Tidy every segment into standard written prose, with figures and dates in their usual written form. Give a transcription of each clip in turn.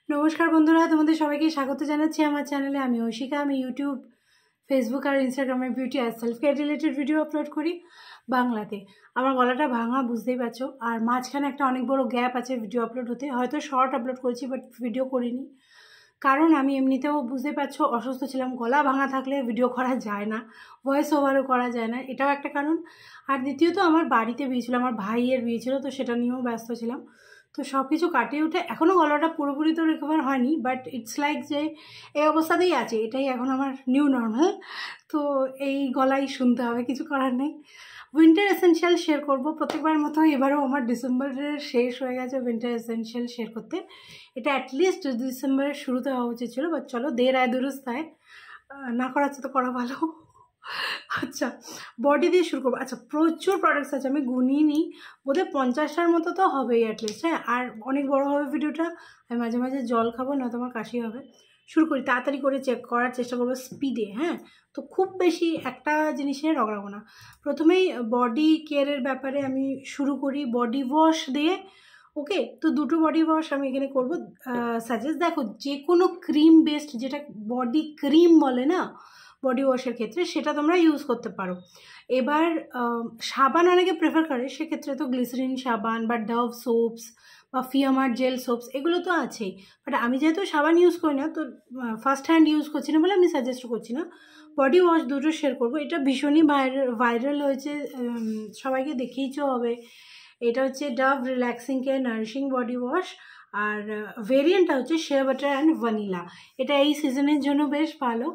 নমস্কার বন্ধুরা, তোমাদের সবাইকে স্বাগত জানাচ্ছি আমার চ্যানেলে। আমি ঐশিকা। আমি ইউটিউব, ফেসবুক আর ইনস্টাগ্রামে বিউটি আর self care related video upload করি বাংলাতে। আমার গলাটা ভাঙা, বুঝতেই পারছো। আর মাঝখানে একটা অনেক বড় গ্যাপ আছে ভিডিও আপলোড হতে। হয়তো শর্ট আপলোড করেছি বাট ভিডিও করিনি, কারণ আমি এমনিতেও বুঝতে পারছো অসুস্থ ছিলাম। গলা ভাঙা থাকলে ভিডিও করা যায় না, ভয়েস ওভারও করা যায় না, এটাও একটা কারণ। আর দ্বিতীয়ত আমার বাড়িতে বিয়ে ছিল, আমার ভাইয়ের বিয়ে ছিল, তো সেটা নিয়েও ব্যস্ত ছিলাম। তো সব কিছু কাটিয়ে উঠে এখনও গলাটা পুরোপুরি তো রিকভার হয়নি, বাট ইটস লাইক যে এই অবস্থাতেই আছে, এটাই এখন আমার নিউ নর্মাল। তো এই গলাই শুনতে হবে, কিছু করার নেই। উইন্টার এসেনশিয়াল শেয়ার করবো প্রত্যেকবার মতো। এবারেও আমার ডিসেম্বরের শেষ হয়ে গেছে উইন্টার এসেনশিয়াল শেয়ার করতে। এটা অ্যাটলিস্ট ডিসেম্বরের শুরুতে হওয়া উচিত ছিল, বাট চলো দের আয় দুরুস্ত আয়, না করাচ্ছে তো করা ভালো। আচ্ছা, বডি দিয়ে শুরু করবো। আচ্ছা, প্রচুর প্রোডাক্টস আছে, আমি গুনিয়ে নিই, বোধহয় 50টার মতো তো হবেই অ্যাটলিস্ট। হ্যাঁ, আর অনেক বড় হবে ভিডিওটা, আমি মাঝে মাঝে জল খাবো, না তোমার কাশি হবে। শুরু করি, তাড়াতাড়ি করে চেক করার চেষ্টা করবো স্পিডে। হ্যাঁ, তো খুব বেশি একটা জিনিসে রগড়াবো না। প্রথমেই বডি কেয়ারের ব্যাপারে আমি শুরু করি বডি ওয়াশ দিয়ে। ওকে, তো দুটো বডি ওয়াশ আমি এখানে করবো সাজেস্ট। দেখো, যে কোনো ক্রিম বেসড, যেটা বডি ক্রিম বলে না বডি ওয়াশের ক্ষেত্রে, সেটা তোমরা ইউজ করতে পারো। এবার সাবান অনেকে প্রেফার করে, সেক্ষেত্রে তো গ্লিসারিন সাবান বা ডাভ সোপস বা ফিয়ামার জেল সোপস এগুলো তো আছেই। বাট আমি যেহেতু সাবান ইউজ করি না, তো ফার্স্ট হ্যান্ড ইউজ করছি না বলে আমি সাজেস্ট করছি না। বডি ওয়াশ দুটো শেয়ার করবো। এটা ভীষণই ভাইরাল হয়েছে, সবাইকে দেখিয়েছো হবে। এটা হচ্ছে Dove relaxing care nourishing body wash, আর ভেরিয়েন্টটা হচ্ছে শেয়া বাটার অ্যান্ড ভ্যানিলা। এটা এই সিজনের জন্য বেশ ভালো।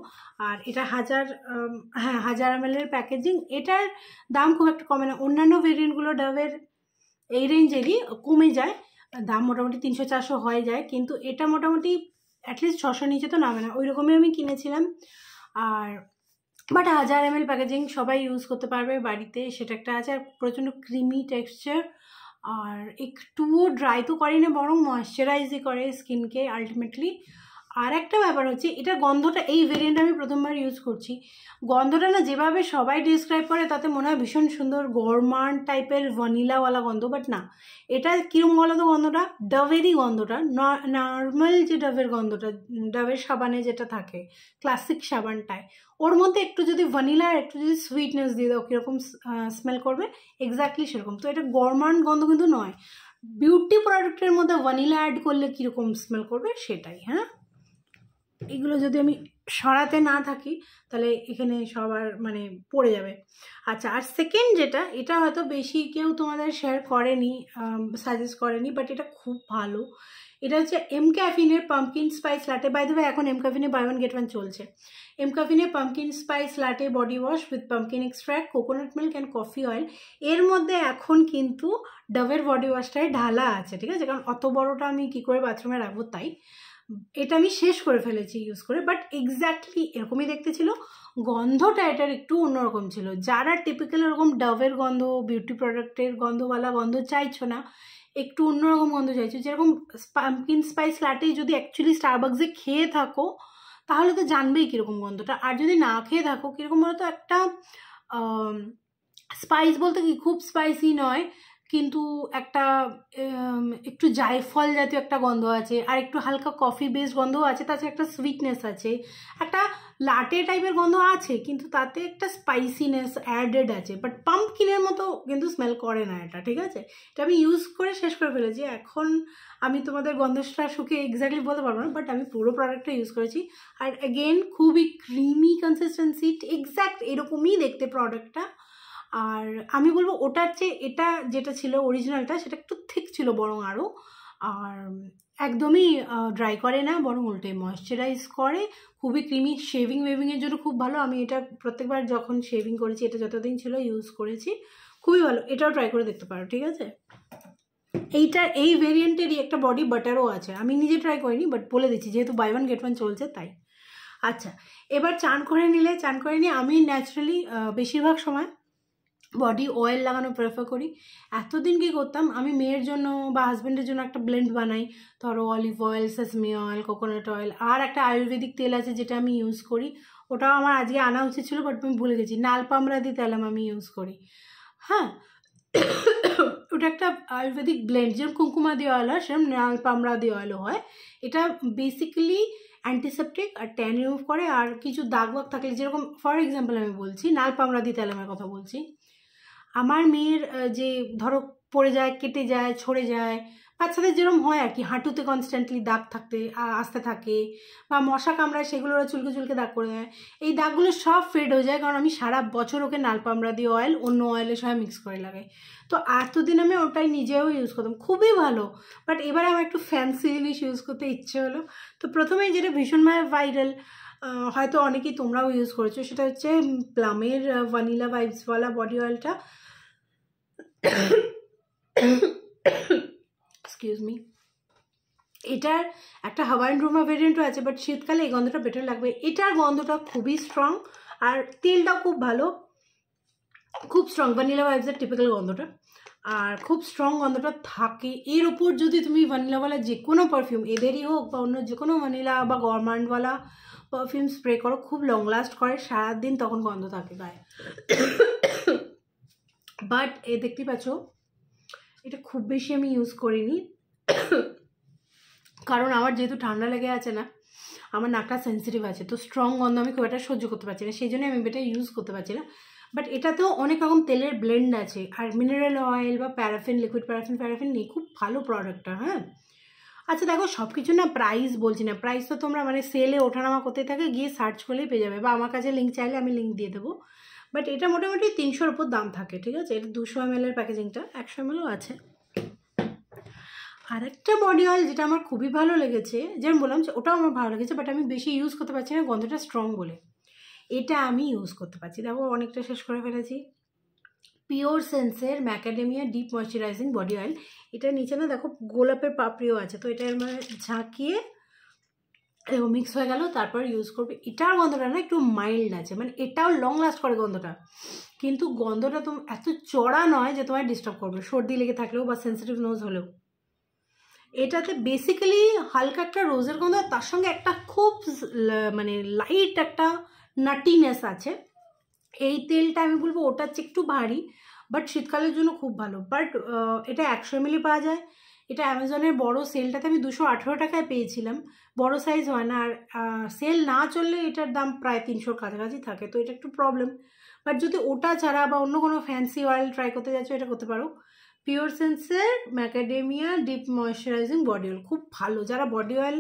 আর এটা 1000 ml প্যাকেজিং। এটার দাম খুব একটা কমে না। অন্যান্য ভেরিয়েন্টগুলো ডাবের এই রেঞ্জেরই কমে যায়, দাম মোটামুটি 300-400 হয়ে যায়, কিন্তু এটা মোটামুটি অ্যাটলিস্ট 600 নিচে তো নামে না, ওই রকমই আমি কিনেছিলাম। আর বাট 1000 ml প্যাকেজিং সবাই ইউজ করতে পারবে বাড়িতে, সেটা একটা আছে। আর প্রচণ্ড ক্রিমি টেক্সচার, আর একটুও ড্রাই তো করে না, বরং ময়শ্চারাইজই করে স্কিনকে আলটিমেটলি। আর একটা ব্যাপার হচ্ছে, এটার গন্ধটা, এই ভেরিয়েন্ট আমি প্রথমবার ইউজ করছি, গন্ধটা না যেভাবে সবাই ডিসক্রাইব করে তাতে মনে হয় ভীষণ সুন্দর গরমান্ড টাইপের ভ্যানিলাওয়ালা গন্ধ, বাট না। এটা কীরকম বলো তো গন্ধটা? ডাভেরই গন্ধটা, নর্মাল যে ডাভের গন্ধটা, ডাভের সাবানে যেটা থাকে ক্লাসিক সাবানটায়, ওর মধ্যে একটু যদি ভ্যানিলা আর একটু যদি সুইটনেস দিয়ে দাও, কীরকম স্মেল করবে এক্স্যাক্টলি সেরকম। তো এটা গরমান্ড গন্ধ কিন্তু নয়। বিউটি প্রোডাক্টের মধ্যে ভ্যানিলা অ্যাড করলে কীরকম স্মেল করবে সেটাই। হ্যাঁ, এগুলো যদি আমি সরাতে না থাকি তাহলে এখানে সবার মানে পড়ে যাবে। আচ্ছা, আর সেকেন্ড যেটা, এটা হয়তো বেশি কেউ তোমাদের শেয়ার করেনি, সাজেস্ট করেনি, বাট এটা খুব ভালো। এটা হচ্ছে এম ক্যাফিনের pumpkin spice latte. By the way, এখন এম ক্যাফিনে বাই ওয়ান গেট ওয়ান চলছে। এম ক্যাফিনে pumpkin spice latte body wash with pumpkin extract, coconut milk and coffee oil. এর মধ্যে এখন কিন্তু ডাভের বডি ওয়াশটাই ঢালা আছে, ঠিক আছে, কারণ অত বড়টা আমি কী করে বাথরুমে রাখবো, তাই এটা আমি শেষ করে ফেলেছি ইউজ করে। বাট এক্স্যাক্টলি এরকমই দেখতে ছিল, গন্ধটা এটার একটু অন্যরকম ছিল। যারা টিপিক্যাল এরকম ডাভের গন্ধ, বিউটি প্রোডাক্টের গন্ধওয়ালা গন্ধ চাইছো না, একটু অন্যরকম গন্ধ চাইছো, যেরকম পাম্পকিন স্পাইস লাটে যদি অ্যাকচুয়ালি স্টারবাকসে খেয়ে থাকো তাহলে তো জানবেই কীরকম গন্ধটা। আর যদি না খেয়ে থাকো, কীরকম বলো তো, একটা স্পাইস বলতে কি খুব স্পাইসি নয়, কিন্তু একটা একটু জায়ফল জাতীয় একটা গন্ধ আছে, আর একটু হালকা কফি বেসড গন্ধও আছে, তাছাড়া একটা সুইটনেস আছে, একটা লাটে টাইপের গন্ধ আছে, কিন্তু তাতে একটা স্পাইসিনেস অ্যাডেড আছে। বাট পাম্পকিনের মতো কিন্তু স্মেল করে না এটা, ঠিক আছে। এটা আমি ইউজ করে শেষ করে ফেলেছি। এখন আমি তোমাদের গন্ধটা শুকিয়ে এক্স্যাক্টলি বলতে পারবো না, বাট আমি পুরো প্রোডাক্টটা ইউজ করেছি। আর অ্যাগেন খুবই ক্রিমি কনসিস্টেন্সি, এক্স্যাক্ট এরকমই দেখতে প্রোডাক্টটা। আর আমি বলবো ওটার চেয়ে এটা যেটা ছিল অরিজিনালটা, সেটা একটু থিক ছিল বরং আরও। আর একদমই ড্রাই করে না, বরং উল্টে ময়শ্চারাইজ করে, খুবই ক্রিমি। শেভিংয়ের জন্য খুব ভালো। আমি এটা প্রত্যেকবার যখন শেভিং করেছি, এটা যতদিন ছিল ইউজ করেছি, খুবই ভালো। এটাও ট্রাই করে দেখতে পারো, ঠিক আছে। এই ভেরিয়েন্টেরই একটা বডি বাটারও আছে, আমি নিজে ট্রাই করিনি, বাট বলে দিচ্ছি যেহেতু বাই ওয়ান গেট ওয়ান চলছে তাই। আচ্ছা, এবার চান করে নিয়ে আমি ন্যাচারালি বেশিরভাগ সময় বডি অয়েল লাগানো প্রেফার করি। এতদিন কী করতাম, আমি মেয়ের জন্য বা হাজব্যান্ডের জন্য একটা ব্লেন্ড বানাই, ধরো olive oil, sesame oil, coconut oil, আর একটা আয়ুর্বেদিক তেল আছে যেটা আমি ইউজ করি, ওটাও আমার আজকে আনা উচিত ছিল বাট আমি ভুলে গেছি, নালপামরাদি তেল আমি ইউজ করি। হ্যাঁ, ওটা একটা আয়ুর্বেদিক ব্লেন্ড, যেরকম কুঙ্কুমাদি অয়েল হয় সেরকম নালপামড়াদি অয়েলও হয়। এটা বেসিক্যালি অ্যান্টিসেপটিক আর ট্যান রিমুভ করে। আর কিছু দাগ বাগ থাকলে, যেরকম ফর এক্সাম্পল আমি বলছি নালপামড়াদি তেলের কথা বলছি, আমার মেয়ের যে ধরো পড়ে যায়, কেটে যায়, ছড়ে যায়, বাচ্চাদের যেরকম হয় আর কি, হাঁটুতে কনস্ট্যান্টলি দাগ থাকতে আসতে থাকে, বা মশা কামড়ায় সেগুলো ওরা চুলকে চুলকে দাগ করে দেয়, এই দাগগুলো সব ফেড হয়ে যায়, কারণ আমি সারা বছর ওকে নালপামড়াদি অয়েল অন্য অয়েলের সঙ্গে মিক্স করে লাগাই। তো এতদিন আমি ওটাই নিজেও ইউজ করতাম, খুবই ভালো। বাট এবারে আমার একটু ফ্যান্সি জিনিস ইউজ করতে ইচ্ছে হলো। তো প্রথমেই যেটা ভীষণভাবে ভাইরাল, হয়তো অনেকেই তোমরাও ইউজ করেছো, সেটা হচ্ছে প্লামের ভ্যানিলা ভাইবসওয়ালা বডি অয়েলটা। Excuse me. এটার একটা হাওয়াইয়ান রুমা ভেরিয়েন্টও আছে, বাট শীতকালে এই গন্ধটা বেটার লাগবে। এটার গন্ধটা খুবই স্ট্রং, আর তেলটাও খুব ভালো, খুব স্ট্রং ভ্যানিলা ভাইবসের টিপিক্যাল গন্ধটা, আর খুব স্ট্রং গন্ধটা থাকে। এর ওপর যদি তুমি ভ্যানিলাওয়ালা যে কোনো পারফিউম, এদেরই হোক বা অন্য যে কোনো ভ্যানিলা বা গরমান্ডওয়ালা পারফিউম স্প্রে করো, খুব লং লাস্ট করে, সারাদিন তখন গন্ধ থাকে গায়ে। বাট এ দেখতে পাচ্ছ, এটা খুব বেশি আমি ইউজ করিনি, কারণ আমার যেহেতু ঠান্ডা লেগে আছে না, আমার নাকটা সেন্সিটিভ আছে, তো স্ট্রং গন্ধ আমি খুব একটা সহ্য করতে পারছি না, সেই জন্য আমি এটা ইউজ করতে পারছি না। বাট এটাতেও অনেক রকম তেলের ব্লেন্ড আছে, আর মিনারেল অয়েল বা প্যারাফিন, লিকুইড প্যারাফিন নেই, খুব ভালো প্রোডাক্টটা। হ্যাঁ, আচ্ছা দেখো, সব কিছু না প্রাইস বলছি না, প্রাইস তো তোমরা মানে সেলে ওঠানামা করতে থাকে, গিয়ে সার্চ করলেই পেয়ে যাবে, বা আমার কাছে লিঙ্ক চাইলে আমি লিঙ্ক দিয়ে দেবো। বাট এটা মোটামুটি 300-র উপর দাম থাকে, ঠিক আছে। এটা 200 ml এর প্যাকেজিংটা, 100 mlও আছে। আরেকটা বডি অয়েল যেটা আমার খুবই ভালো লেগেছে, যেমন বললাম যে ওটাও আমার ভালো লেগেছে, বাট আমি বেশি ইউজ করতে পারছি না, গন্ধটা স্ট্রং বলে। এটা আমি ইউজ করতে পারছি, দেখো অনেকটা শেষ করে ফেলেছি। পিওর সেন্সের macadamia deep moisturising body oil. এটা নিচে না দেখো গোলাপের পাপড়িও আছে, তো এটা মানে ঝাঁকিয়ে মিক্স হয়ে গেল, তারপর ইউজ করবে। এটার গন্ধটা না একটু মাইল্ড আছে, মানে এটাও লং লাস্ট করে গন্ধটা, কিন্তু গন্ধটা তো এত চড়া নয় যে তোমায় ডিস্টার্ব করবে, সর্দি লেগে থাকলেও বা সেন্সিটিভ নোজ হলেও। এটাতে বেসিক্যালি হালকা একটা রোজের গন্ধ, তার সঙ্গে একটা খুব মানে লাইট একটা নাটিনেস আছে। এই তেলটা আমি বলবো ওটার চেয়ে একটু ভারী, বাট শীতকালের জন্য খুব ভালো। বাট এটা 100 ml পাওয়া যায়। এটা অ্যামাজনের বড় সেলটাতে আমি 218 টাকায় পেয়েছিলাম, বড় সাইজ হয় না, আর সেল না চললে এটার দাম প্রায় 300-র কাছাকাছি থাকে, তো এটা একটু প্রবলেম। বাট যদি ওটা ছাড়া বা অন্য কোনো ফ্যান্সি অয়েল ট্রাই করতে যাচ্ছ, এটা করতে পারো। পিওর সেন্সের macadamia deep moisturising body oil খুব ভালো। যারা বডি অয়েল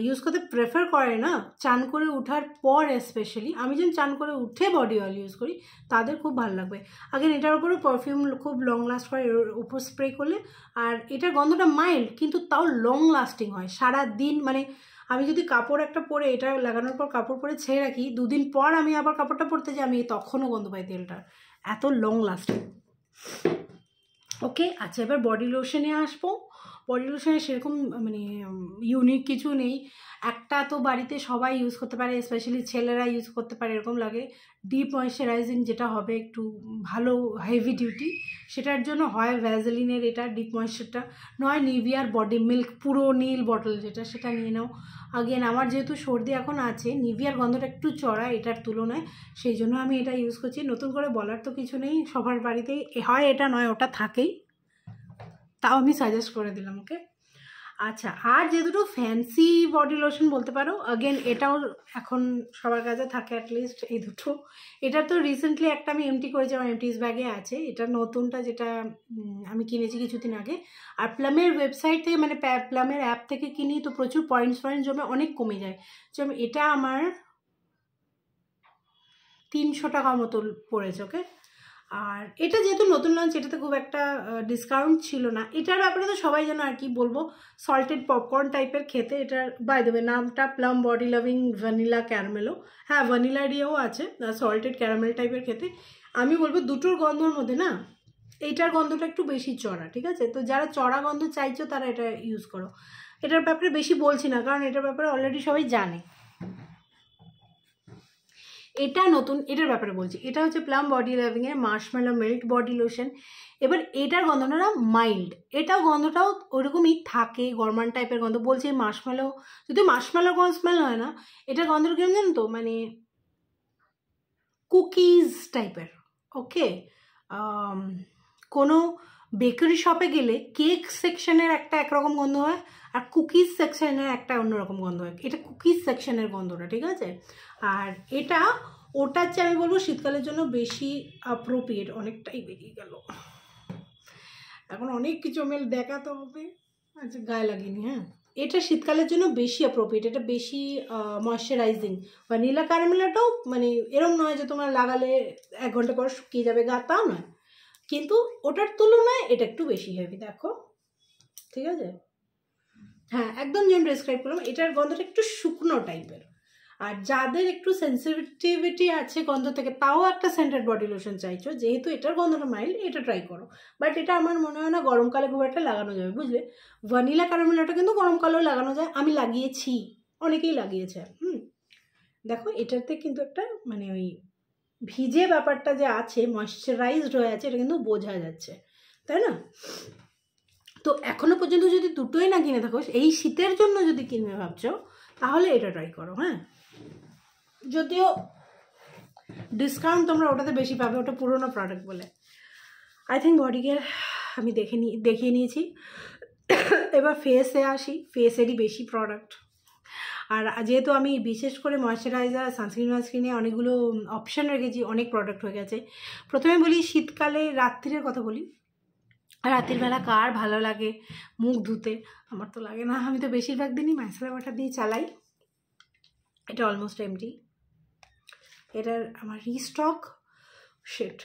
ইউজ করতে প্রেফার করে না, চান করে ওঠার পর স্পেশালি, আমি যখন চান করে উঠে বডি অয়েল ইউজ করি, তাদের খুব ভালো লাগবে। আগেন এটার উপরে পারফিউম খুব লং লাস্ট করে এর উপর স্প্রে করলে, আর এটার গন্ধটা মাইল্ড কিন্তু তাও লং লাস্টিং হয় সারা দিন। মানে আমি যদি কাপড় একটা পরে, এটা লাগানোর পর কাপড় পরে ছেড়ে রাখি, 2 দিন পর আমি আবার কাপড়টা পরতে যাই, আমি তখনও গন্ধ পাই তেলটার, এত লং লাস্টিং। ওকে, আচ্ছা এবার বডি লোশনে আসবো। বডি লোশনে সেরকম মানে ইউনিক কিছু নেই, একটা তো বাড়িতে সবাই ইউজ করতে পারে, স্পেশালি ছেলেরা ইউজ করতে পারে এরকম লাগে। ডিপ ময়শ্চারাইজিং যেটা হবে একটু ভালো হেভি ডিউটি, সেটার জন্য হয় ভ্যাজলিনের এটা ডিপ ময়শ্চারটা, নয় নিভিয়ার বডি মিল্ক পুরো নীল বটল যেটা, সেটা নিয়ে নাও। আগেন আমার যেহেতু সর্দি এখন আছে, নিভিয়ার গন্ধটা একটু চড়া এটার তুলনায়, সেই জন্য আমি এটা ইউজ করছি। নতুন করে বলার তো কিছু নেই, সবার বাড়িতেই হয় এটা নয় ওটা থাকেই, তাও আমি সাজেস্ট করে দিলাম। ওকে, আচ্ছা আর যে দুটো ফ্যান্সি বডি লোশন বলতে পারো, আগেন এটাও এখন সবার কাছে থাকে অ্যাটলিস্ট এই দুটো। এটা তো রিসেন্টলি একটা আমি এমটি করেছি, আমার এমটিস ব্যাগে আছে, এটা নতুনটা যেটা আমি কিনেছি কিছুদিন আগে। আর প্লামের ওয়েবসাইট থেকে মানে প্লামের অ্যাপ থেকে কিনি, তো প্রচুর পয়েন্টস জমে অনেক কমে যায়। যেমন এটা আমার 300 টাকা মতো পড়েছে। ওকে, আর এটা যেহেতু নতুন লঞ্চ, এটাতে খুব একটা ডিসকাউন্ট ছিল না। এটার ব্যাপারে তো সবাই জানো, আর কি বলবো, সল্টেড পপকর্ন টাইপের খেতে। এটার বাই দ্য ওয়ে নামটা প্লাম বডি লাভিং ভ্যানিলা ক্যারামেলও, হ্যাঁ ভ্যানিলা দিয়েও আছে, সল্টেড ক্যারামেল টাইপের খেতে। আমি বলবো দুটোর গন্ধর মধ্যে না এইটার গন্ধটা একটু বেশি চড়া, ঠিক আছে। তো যারা চড়া গন্ধ চাইছো তারা এটা ইউজ করো। এটার ব্যাপারে বেশি বলছি না, কারণ এটার ব্যাপারে অলরেডি সবাই জানে। এটা নতুন, এটার ব্যাপারে বলছি, এটা হচ্ছে প্লাম বডি লাভিংয়ের মার্শমেলো মেল্ট বডি লোশন। এবার এটার গন্ধটা না মাইল্ড, এটাও গন্ধটাও ওইরকমই থাকে, গরমান টাইপের গন্ধ। বলছি মার্শমেলো, যদি মার্শমেলো কোনো স্মেল হয় না, এটার গন্ধটা কেমন জানো তো, মানে কুকিজ টাইপের। ওকে, কোনো বেকারি শপে গেলে কেক সেকশনের একটা একরকম গন্ধ হয়, আর কুকিজ সেকশনের একটা অন্যরকম গন্ধ হয়। এটা কুকিজ সেকশনের গন্ধটা, ঠিক আছে? আর এটা ওটার চেয়ে আমি বলবো শীতকালের জন্য বেশি অ্যাপ্রোপ্রিয়েট। অনেকটাই বেরিয়ে গেল, এখন অনেক কিছু মেল দেখাতে হবে। আচ্ছা, গায়ে লাগিনি। হ্যাঁ, এটা শীতকালের জন্য বেশি অ্যাপ্রোপ্রিয়েট, এটা বেশি ময়শ্চারাইজিং। ভ্যানিলা ক্যারামেলটাও মানে এরম নয় যে তোমার লাগালে 1 ঘন্টা পর শুকিয়ে যাবে গা, তাও নয়, কিন্তু ওটার তুলনায় এটা একটু বেশি হেভি, দেখো, ঠিক আছে? হ্যাঁ, একদম যেমন ডেসক্রাইব করলাম, এটার গন্ধটা একটু শুকনো টাইপের। আর যাদের একটু সেন্সিটিভিটি আছে গন্ধ থেকে, তাও একটা সেন্টেড বডি লোশন চাইছো, যেহেতু এটার গন্ধটা মাইল্ড, এটা ট্রাই করো। বাট এটা আমার মনে হয় না গরমকালে খুব একটা লাগানো যাবে, বুঝলে? ভ্যানিলা ক্যারামেলটা কিন্তু গরমকালেও লাগানো যায়, আমি লাগিয়েছি, অনেকেই লাগিয়েছে। দেখো এটাতে কিন্তু একটা মানে ওই ভিজে ব্যাপারটা যে আছে, ময়শ্চারাইজড হয়ে আছে, এটা কিন্তু বোঝা যাচ্ছে, তাই না? তো এখনো পর্যন্ত যদি দুটোই না কিনে থাকো, এই শীতের জন্য যদি কিনবে ভাবছো, তাহলে এটা ট্রাই করো। হ্যাঁ, যদিও ডিসকাউন্ট তোমরা ওটাতে বেশি পাবে, ওটা পুরোনো প্রোডাক্ট বলে। আই থিঙ্ক বডি কেয়ার আমি দেখিয়ে নিয়েছি। এবার ফেসে আসি, ফেসেরই বেশি প্রোডাক্ট। আর যেহেতু আমি বিশেষ করে ময়শ্চারাইজার, সানস্ক্রিনে অনেকগুলো অপশান রেখেছি, অনেক প্রোডাক্ট হয়ে গেছে। প্রথমে বলি শীতকালে রাত্রির কথা বলি। রাতের বেলা কার ভালো লাগে মুখ ধুতে? আমার তো লাগে না, আমি তো বেশিরভাগ দিনই মাইসেলার ওয়াটার দিয়ে চালাই। এটা অলমোস্ট এমটি। এটার আমার রিস্টক শিট,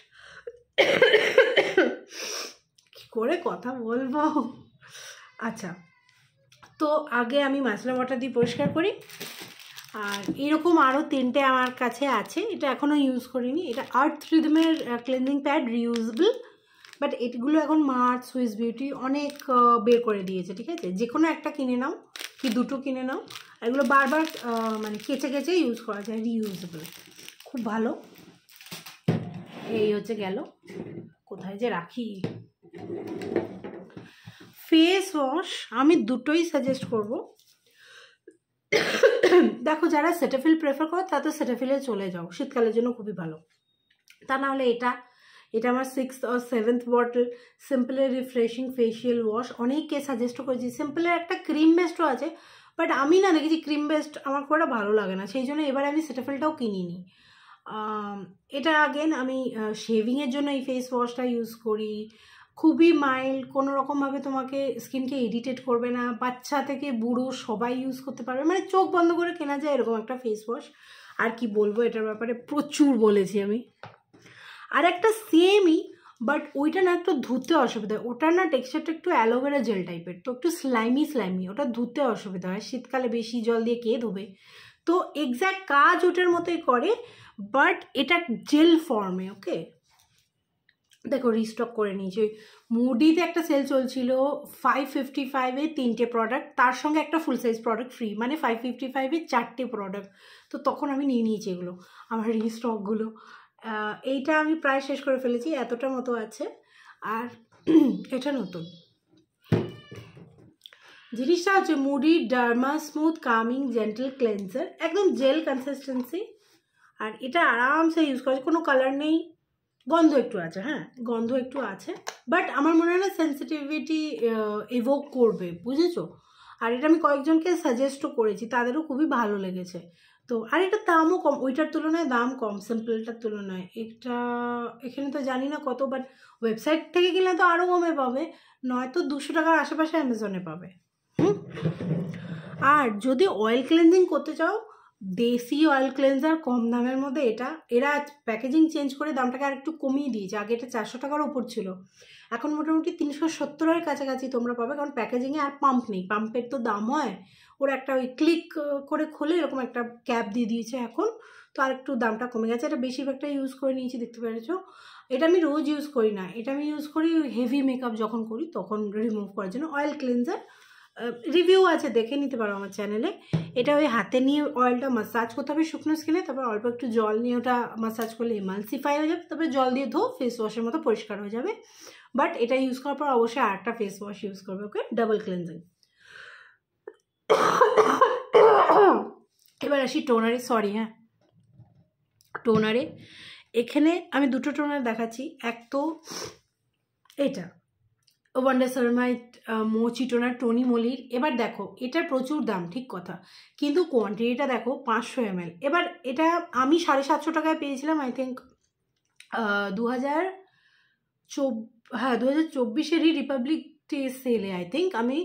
কি করে কথা বলবো। আচ্ছা, তো আগে আমি মাইসেলার ওয়াটার দিয়ে পরিষ্কার করি। আর এরকম আরও 3টে আমার কাছে আছে, এটা এখনও ইউজ করিনি। এটা আর্থ রিদমের ক্লিনজিং প্যাড, রিউজেবল। বাট এগুলো এখন মার্স, সুইস বিউটি অনেক বের করে দিয়েছে, ঠিক আছে? যে কোনো একটা কিনে নাও, কি দুটো কিনে নাও, এগুলো বারবার মানে কেচে কেচে ইউজ করা যায়, রিউজেবল, খুব ভালো। এই হচ্ছে গেল, কোথায় যে রাখি। ফেস ওয়াশ আমি দুটোই সাজেস্ট করব। দেখো, যারা সেটাফিল প্রেফার করো তারা তো সেটাফিলে চলে যাও, শীতকালের জন্য খুবই ভালো। তা না হলে এটা আমার 6th or 7th বটল সিম্পলের রিফ্রেশিং ফেশিয়াল ওয়াশ। অনেককে সাজেস্ট করেছি। সিম্পলের একটা ক্রিম বেস্টও আছে, বাট আমি না দেখেছি ক্রিম বেস্ট আমার খুব একটা ভালো লাগে না, সেই জন্য এবার আমি সেটাফিলটাও কিনিনি। এটা আগেন আমি শেভিংয়ের জন্য এই ফেস ওয়াশটা ইউজ করি। খুবই মাইল্ড, কোনো রকমভাবে তোমাকে স্কিনকে ইরিটেট করবে না, বাচ্চা থেকে বুড়ো সবাই ইউজ করতে পারবে, মানে চোখ বন্ধ করে কেনা যায় এরকম একটা ফেস ওয়াশ। আর কি বলবো, এটার ব্যাপারে প্রচুর বলেছি আমি। আর একটা সেমই, বাট ওইটা না একটু ধুতে অসুবিধা হয়, ওটার না টেক্সচারটা একটু অ্যালোভেরা জেল টাইপের, তো একটু স্লাইমি, ওটা ধুতে অসুবিধা হয়। শীতকালে বেশি জল দিয়ে কে ধোবে? তো এক্স্যাক্ট কাজ ওটার মতোই করে, বাট এটা জেল ফর্মে। ওকে, দেখো রিস্টক করে নিয়েছি। ওই মুডিতে একটা সেল চলছিল 555-এ 3টে প্রোডাক্ট, তার সঙ্গে একটা ফুল সাইজ প্রোডাক্ট ফ্রি, মানে 555-এ 4টে প্রোডাক্ট। তো তখন আমি নিয়ে নিয়েছি এগুলো, আমার রিস্টকগুলো। এইটা আমি প্রায় শেষ করে ফেলেছি, এতটা মতো আছে। আর এটা নতুন জিনিসটা হচ্ছে moody derma smooth coming gentle cleanser, একদম জেল কনসিস্টেন্সি। আর এটা আরামসে ইউজ করা, কোনো কালার নেই, গন্ধ একটু আছে। হ্যাঁ, গন্ধ একটু আছে, বাট আমার মনে হয় না সেন্সিটিভিটি এভোক করবে, বুঝেছো? আর এটা আমি কয়েকজনকে সাজেস্টও করেছি, তাদেরও খুবই ভালো লেগেছে। তো আর এটার দামও কম, ওইটার তুলনায় দাম কম সিম্পলটার তুলনায়। এটা এখানে তো জানি না কত, বাট ওয়েবসাইট থেকে কিনলে তো আরও কমে পাবে, নয়তো 200 টাকার আশেপাশে অ্যামাজনে পাবে। আর যদি অয়েল ক্লেনজিং করতে চাও, দেশি অয়েল ক্লেন্সার কম দামের মধ্যে এটা, এরা প্যাকেজিং চেঞ্জ করে দামটাকে আর একটু কমিয়ে দিয়েছে। আগে এটা 400 টাকার ওপর ছিল, এখন মোটামুটি 370-এর কাছাকাছি তোমরা পাবে, কারণ প্যাকেজিংয়ে আর পাম্প নেই। পাম্পের তো দাম হয়, ওরা একটা ওই ক্লিক করে খোলে এরকম একটা ক্যাপ দিয়ে দিয়েছে এখন, তো আর একটু দামটা কমে গেছে। এটা বেশিরভাগটা ইউজ করে নিয়েছি, দেখতে পেরেছো। এটা আমি রোজ ইউজ করি না, এটা আমি ইউজ করি হেভি মেকআপ যখন করি তখন রিমুভ করার জন্য। অয়েল ক্লেন্সার রিভিউ আছে, দেখে নিতে পারো আমার চ্যানেলে। এটা ওই হাতে নিয়ে অয়েলটা মাসাজ করতে হবে শুকনো স্কিনে, তারপর অল্প একটু জল নিয়ে ওটা মাসাজ করলে এমালসিফাই হয়ে যাবে, তারপরে জল দিয়ে ধো, ফেস ওয়াশের মতো পরিষ্কার হয়ে যাবে। বাট এটা ইউজ করার পর অবশ্যই আরেকটা ফেস ওয়াশ ইউজ করবে, ওকে, ডাবল ক্লেন্সিং। এবার আসি টোনারে, সরি হ্যাঁ, টোনারে এখানে আমি দুটো টোনার দেখাচ্ছি। এক তো এটা ওয়ান্ডার সেরামাইড মোচি টোনার টনি মলির। এবার দেখো এটার প্রচুর দাম, ঠিক কথা, কিন্তু কোয়ান্টিটিটা দেখো 500 ml। এবার এটা আমি 750 টাকায় পেয়েছিলাম, আই থিঙ্ক 2024 রিপাবলিক ডে সেলে আই থিঙ্ক আমি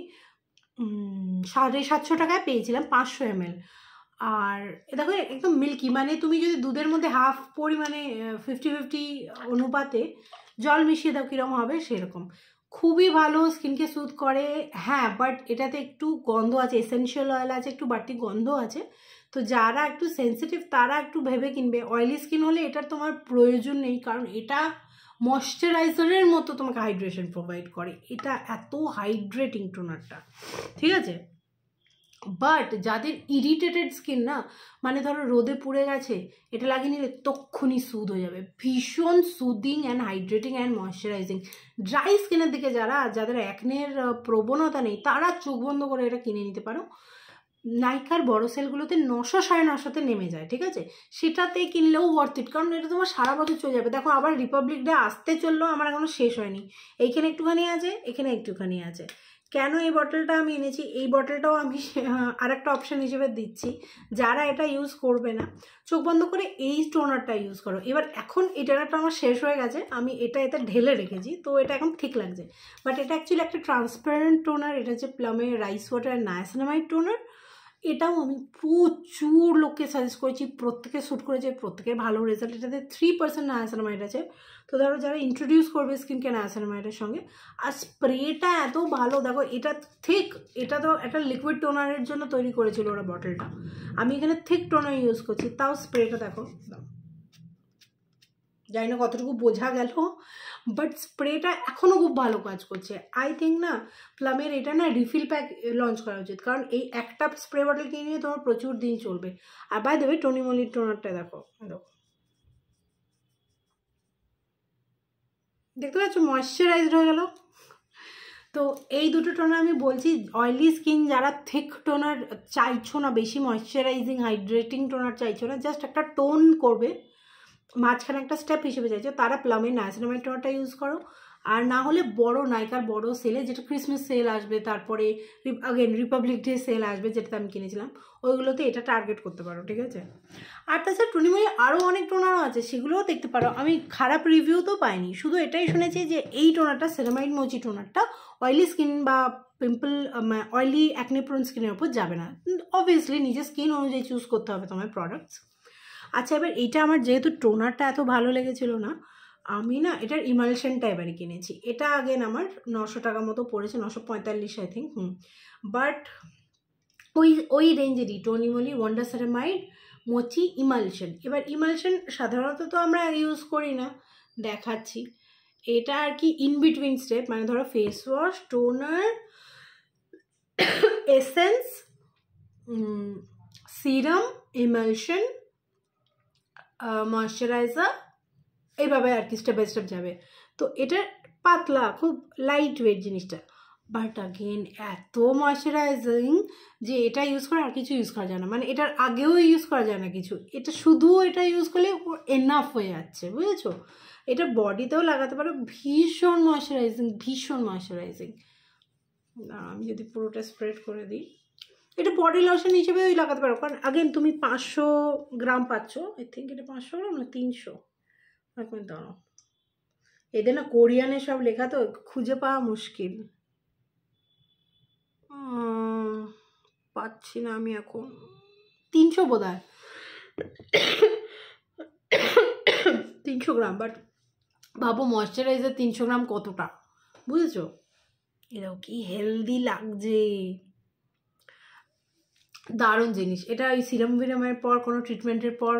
750 টাকায় পেয়েছিলাম 500 ml। আর দেখো একদম মিল্কি, মানে তুমি যদি দুধের মধ্যে হাফ পরিমাণে 50-50 অনুপাতে জল মিশিয়ে দাও কীরকম হবে সেরকম। খুবই ভালো, স্কিনকে স্যুথ করে। হ্যাঁ, বাট এটাতে একটু গন্ধ আছে, এসেনশিয়াল অয়েল আছে, একটু বাড়তি গন্ধ আছে। তো যারা একটু সেন্সিটিভ তারা একটু ভেবে কিনবে। অয়েলি স্কিন হলে এটার তোমার প্রয়োজন নেই, কারণ এটা ময়শ্চারাইজারের মতো তোমাকে হাইড্রেশন প্রোভাইড করে। এটা এত হাইড্রেটিং টোনারটা, ঠিক আছে। বাট যাদের ইরিটেটেড স্কিন না, মানে ধরো রোদে পুড়ে গেছে, এটা লাগিয়ে নিলে তক্ষুনি সুদ হয়ে যাবে। ভীষণ soothing and hydrating and moisturising. Dry স্কিনের দিকে যাদের অ্যাকনের প্রবণতা নেই তারা চোখ বন্ধ করে এটা কিনে নিতে পারো। নাইকার বড় সেলগুলোতে 900-950 নেমে যায়, ঠিক আছে, সেটাতে কিনলেও ওয়ার্থ ইট, কারণ এটা তোমার সারা বছর চলে যাবে। দেখো আবার রিপাবলিক ডে আসতে চললো, আমার এখনো শেষ হয়নি। এইখানে একটুখানি আছে, এখানে একটুখানি আছে। কেন এই বটলটা আমি এনেছি, এই বটলটাও আমি আর একটা অপশান হিসেবে দিচ্ছি। যারা এটা ইউজ করবে না, চোখ বন্ধ করে এই টোনারটা ইউজ করো। এবার এখন এই টোনারটা আমার শেষ হয়ে গেছে, আমি এটা এতে ঢেলে রেখেছি, তো এটা এখন ঠিক লাগছে। বাট এটা অ্যাকচুয়ালি একটা ট্রান্সপারেন্ট টোনার। এটা হচ্ছে প্লামের rice water and niacinamide toner. এটাও আমি প্রচুর লোককে সাজেস্ট করেছি, প্রত্যেকে শ্যুট করেছে, প্রত্যেকের ভালো রেজাল্ট। এটাতে 3% নায়াসিনামাইড আছে। তো ধরো যারা ইন্ট্রোডিউস করবে স্কিনকে নায়াসিনামাইডের সঙ্গে, আর স্প্রেটা এত ভালো, দেখো এটা থিক, এটা তো একটা লিকুইড টোনারের জন্য তৈরি করেছিল ওরা বটলটা। আমি এখানে থিক টোনার ইউজ করছি, তাও স্প্রেটা দেখো, জানি না কতটুকু বোঝা গেল, বাট স্প্রেটা এখনও খুব ভালো কাজ করছে। আই থিঙ্ক না প্লামের এটা না রিফিল প্যাক লঞ্চ করা উচিত, কারণ এই একটা স্প্রে বটল কিনে নিয়ে তোমার প্রচুর দিন চলবে। আর বাই দেবে টনি মলির টোনারটা দেখো, দেখতে পাচ্ছ ময়শ্চারাইজড হয়ে গেল। তো এই দুটো টোনার আমি বলছি, অয়েলি স্কিন যারা থিক টোনার চাইছো না, বেশি ময়শ্চারাইজিং হাইড্রেটিং টোনার চাইছো না, জাস্ট একটা টোন করবে, মাঝখানে একটা স্টেপ হিসেবে চাইছো, তারা প্লামের নায়াসিনামাইড টোনারটা ইউজ করো। আর না হলে বড় নাইকার বড় সেলে, যেটা ক্রিসমাস সেল আসবে, তারপরে আগেন রিপাবলিক ডে সেল আসবে, যেটাতে আমি কিনেছিলাম, ওইগুলোতে এটা টার্গেট করতে পারো, ঠিক আছে। আর তাছাড়া টুনিময়ি আরও অনেক টোনারও আছে, সেগুলোও দেখতে পারো। আমি খারাপ রিভিউ তো পাইনি, শুধু এটাই শুনেছি যে এই টোনারটা, সেরামাইড মোচি টোনারটা, অয়েলি স্কিন বা পিম্পল অয়েলি অ্যাকনে প্রোন স্কিনের ওপর যাবে না। অবভিয়াসলি নিজের স্কিন অনুযায়ী চুজ করতে হবে তোমার প্রোডাক্টস। আচ্ছা, এবার এইটা আমার যেহেতু টোনারটা এত ভালো লেগেছিল না, আমি না এটার ইমালশনটা এবারে কিনেছি। এটা আগেন আমার 900 টাকা মতো পড়েছে, 945 আই থিঙ্ক। বাট ওই রেঞ্জেরই Tony Moly wonder ceramide mochi emulsion. এবার ইমালশন সাধারণত তো আমরা ইউজ করি না, দেখাচ্ছি। এটা আর কি ইন বিটুইন স্টেপ, মানে ধরো face wash, toner, essence, serum, emulsion, moisturiser, এইভাবে আর কি স্টেপ বাই স্টেপ যাবে। তো এটা পাতলা, খুব লাইট ওয়েট জিনিসটা, বাট আগেন এত ময়শ্চারাইজিং যে এটা ইউজ করে আর কিছু ইউজ করা যায় না, মানে এটার আগেও ইউজ করা যায় না কিছু, এটা শুধু এটা ইউজ করলে এনাফ হয়ে যাচ্ছে, বুঝেছো। এটা বডিতেও লাগাতে পারো, ভীষণ ময়শ্চারাইজিং, ভীষণ ময়শ্চারাইজিং। আমি যদি পুরোটা স্প্রেড করে দিই, এটা বডি লোশন হিসেবেও লাগাতে পারো, কারণ আগেন তুমি 500 গ্রাম পাচ্ছ, আই থিঙ্ক এটা 500 গ্রাম না 300, এখন দাঁড়াও, এদের না কোরিয়ানে সব লেখা তো খুঁজে পাওয়া মুশকিল, পাচ্ছি না আমি এখন। 300 বোধ হয়, 300 গ্রাম। বাট ভাবো ময়শ্চারাইজার 300 গ্রাম কতটা, বুঝেছো। এরাও কি হেলদি লাগছে, দারুণ জিনিস। এটা ওই সিরাম ভিরামের পর, কোনো ট্রিটমেন্টের পর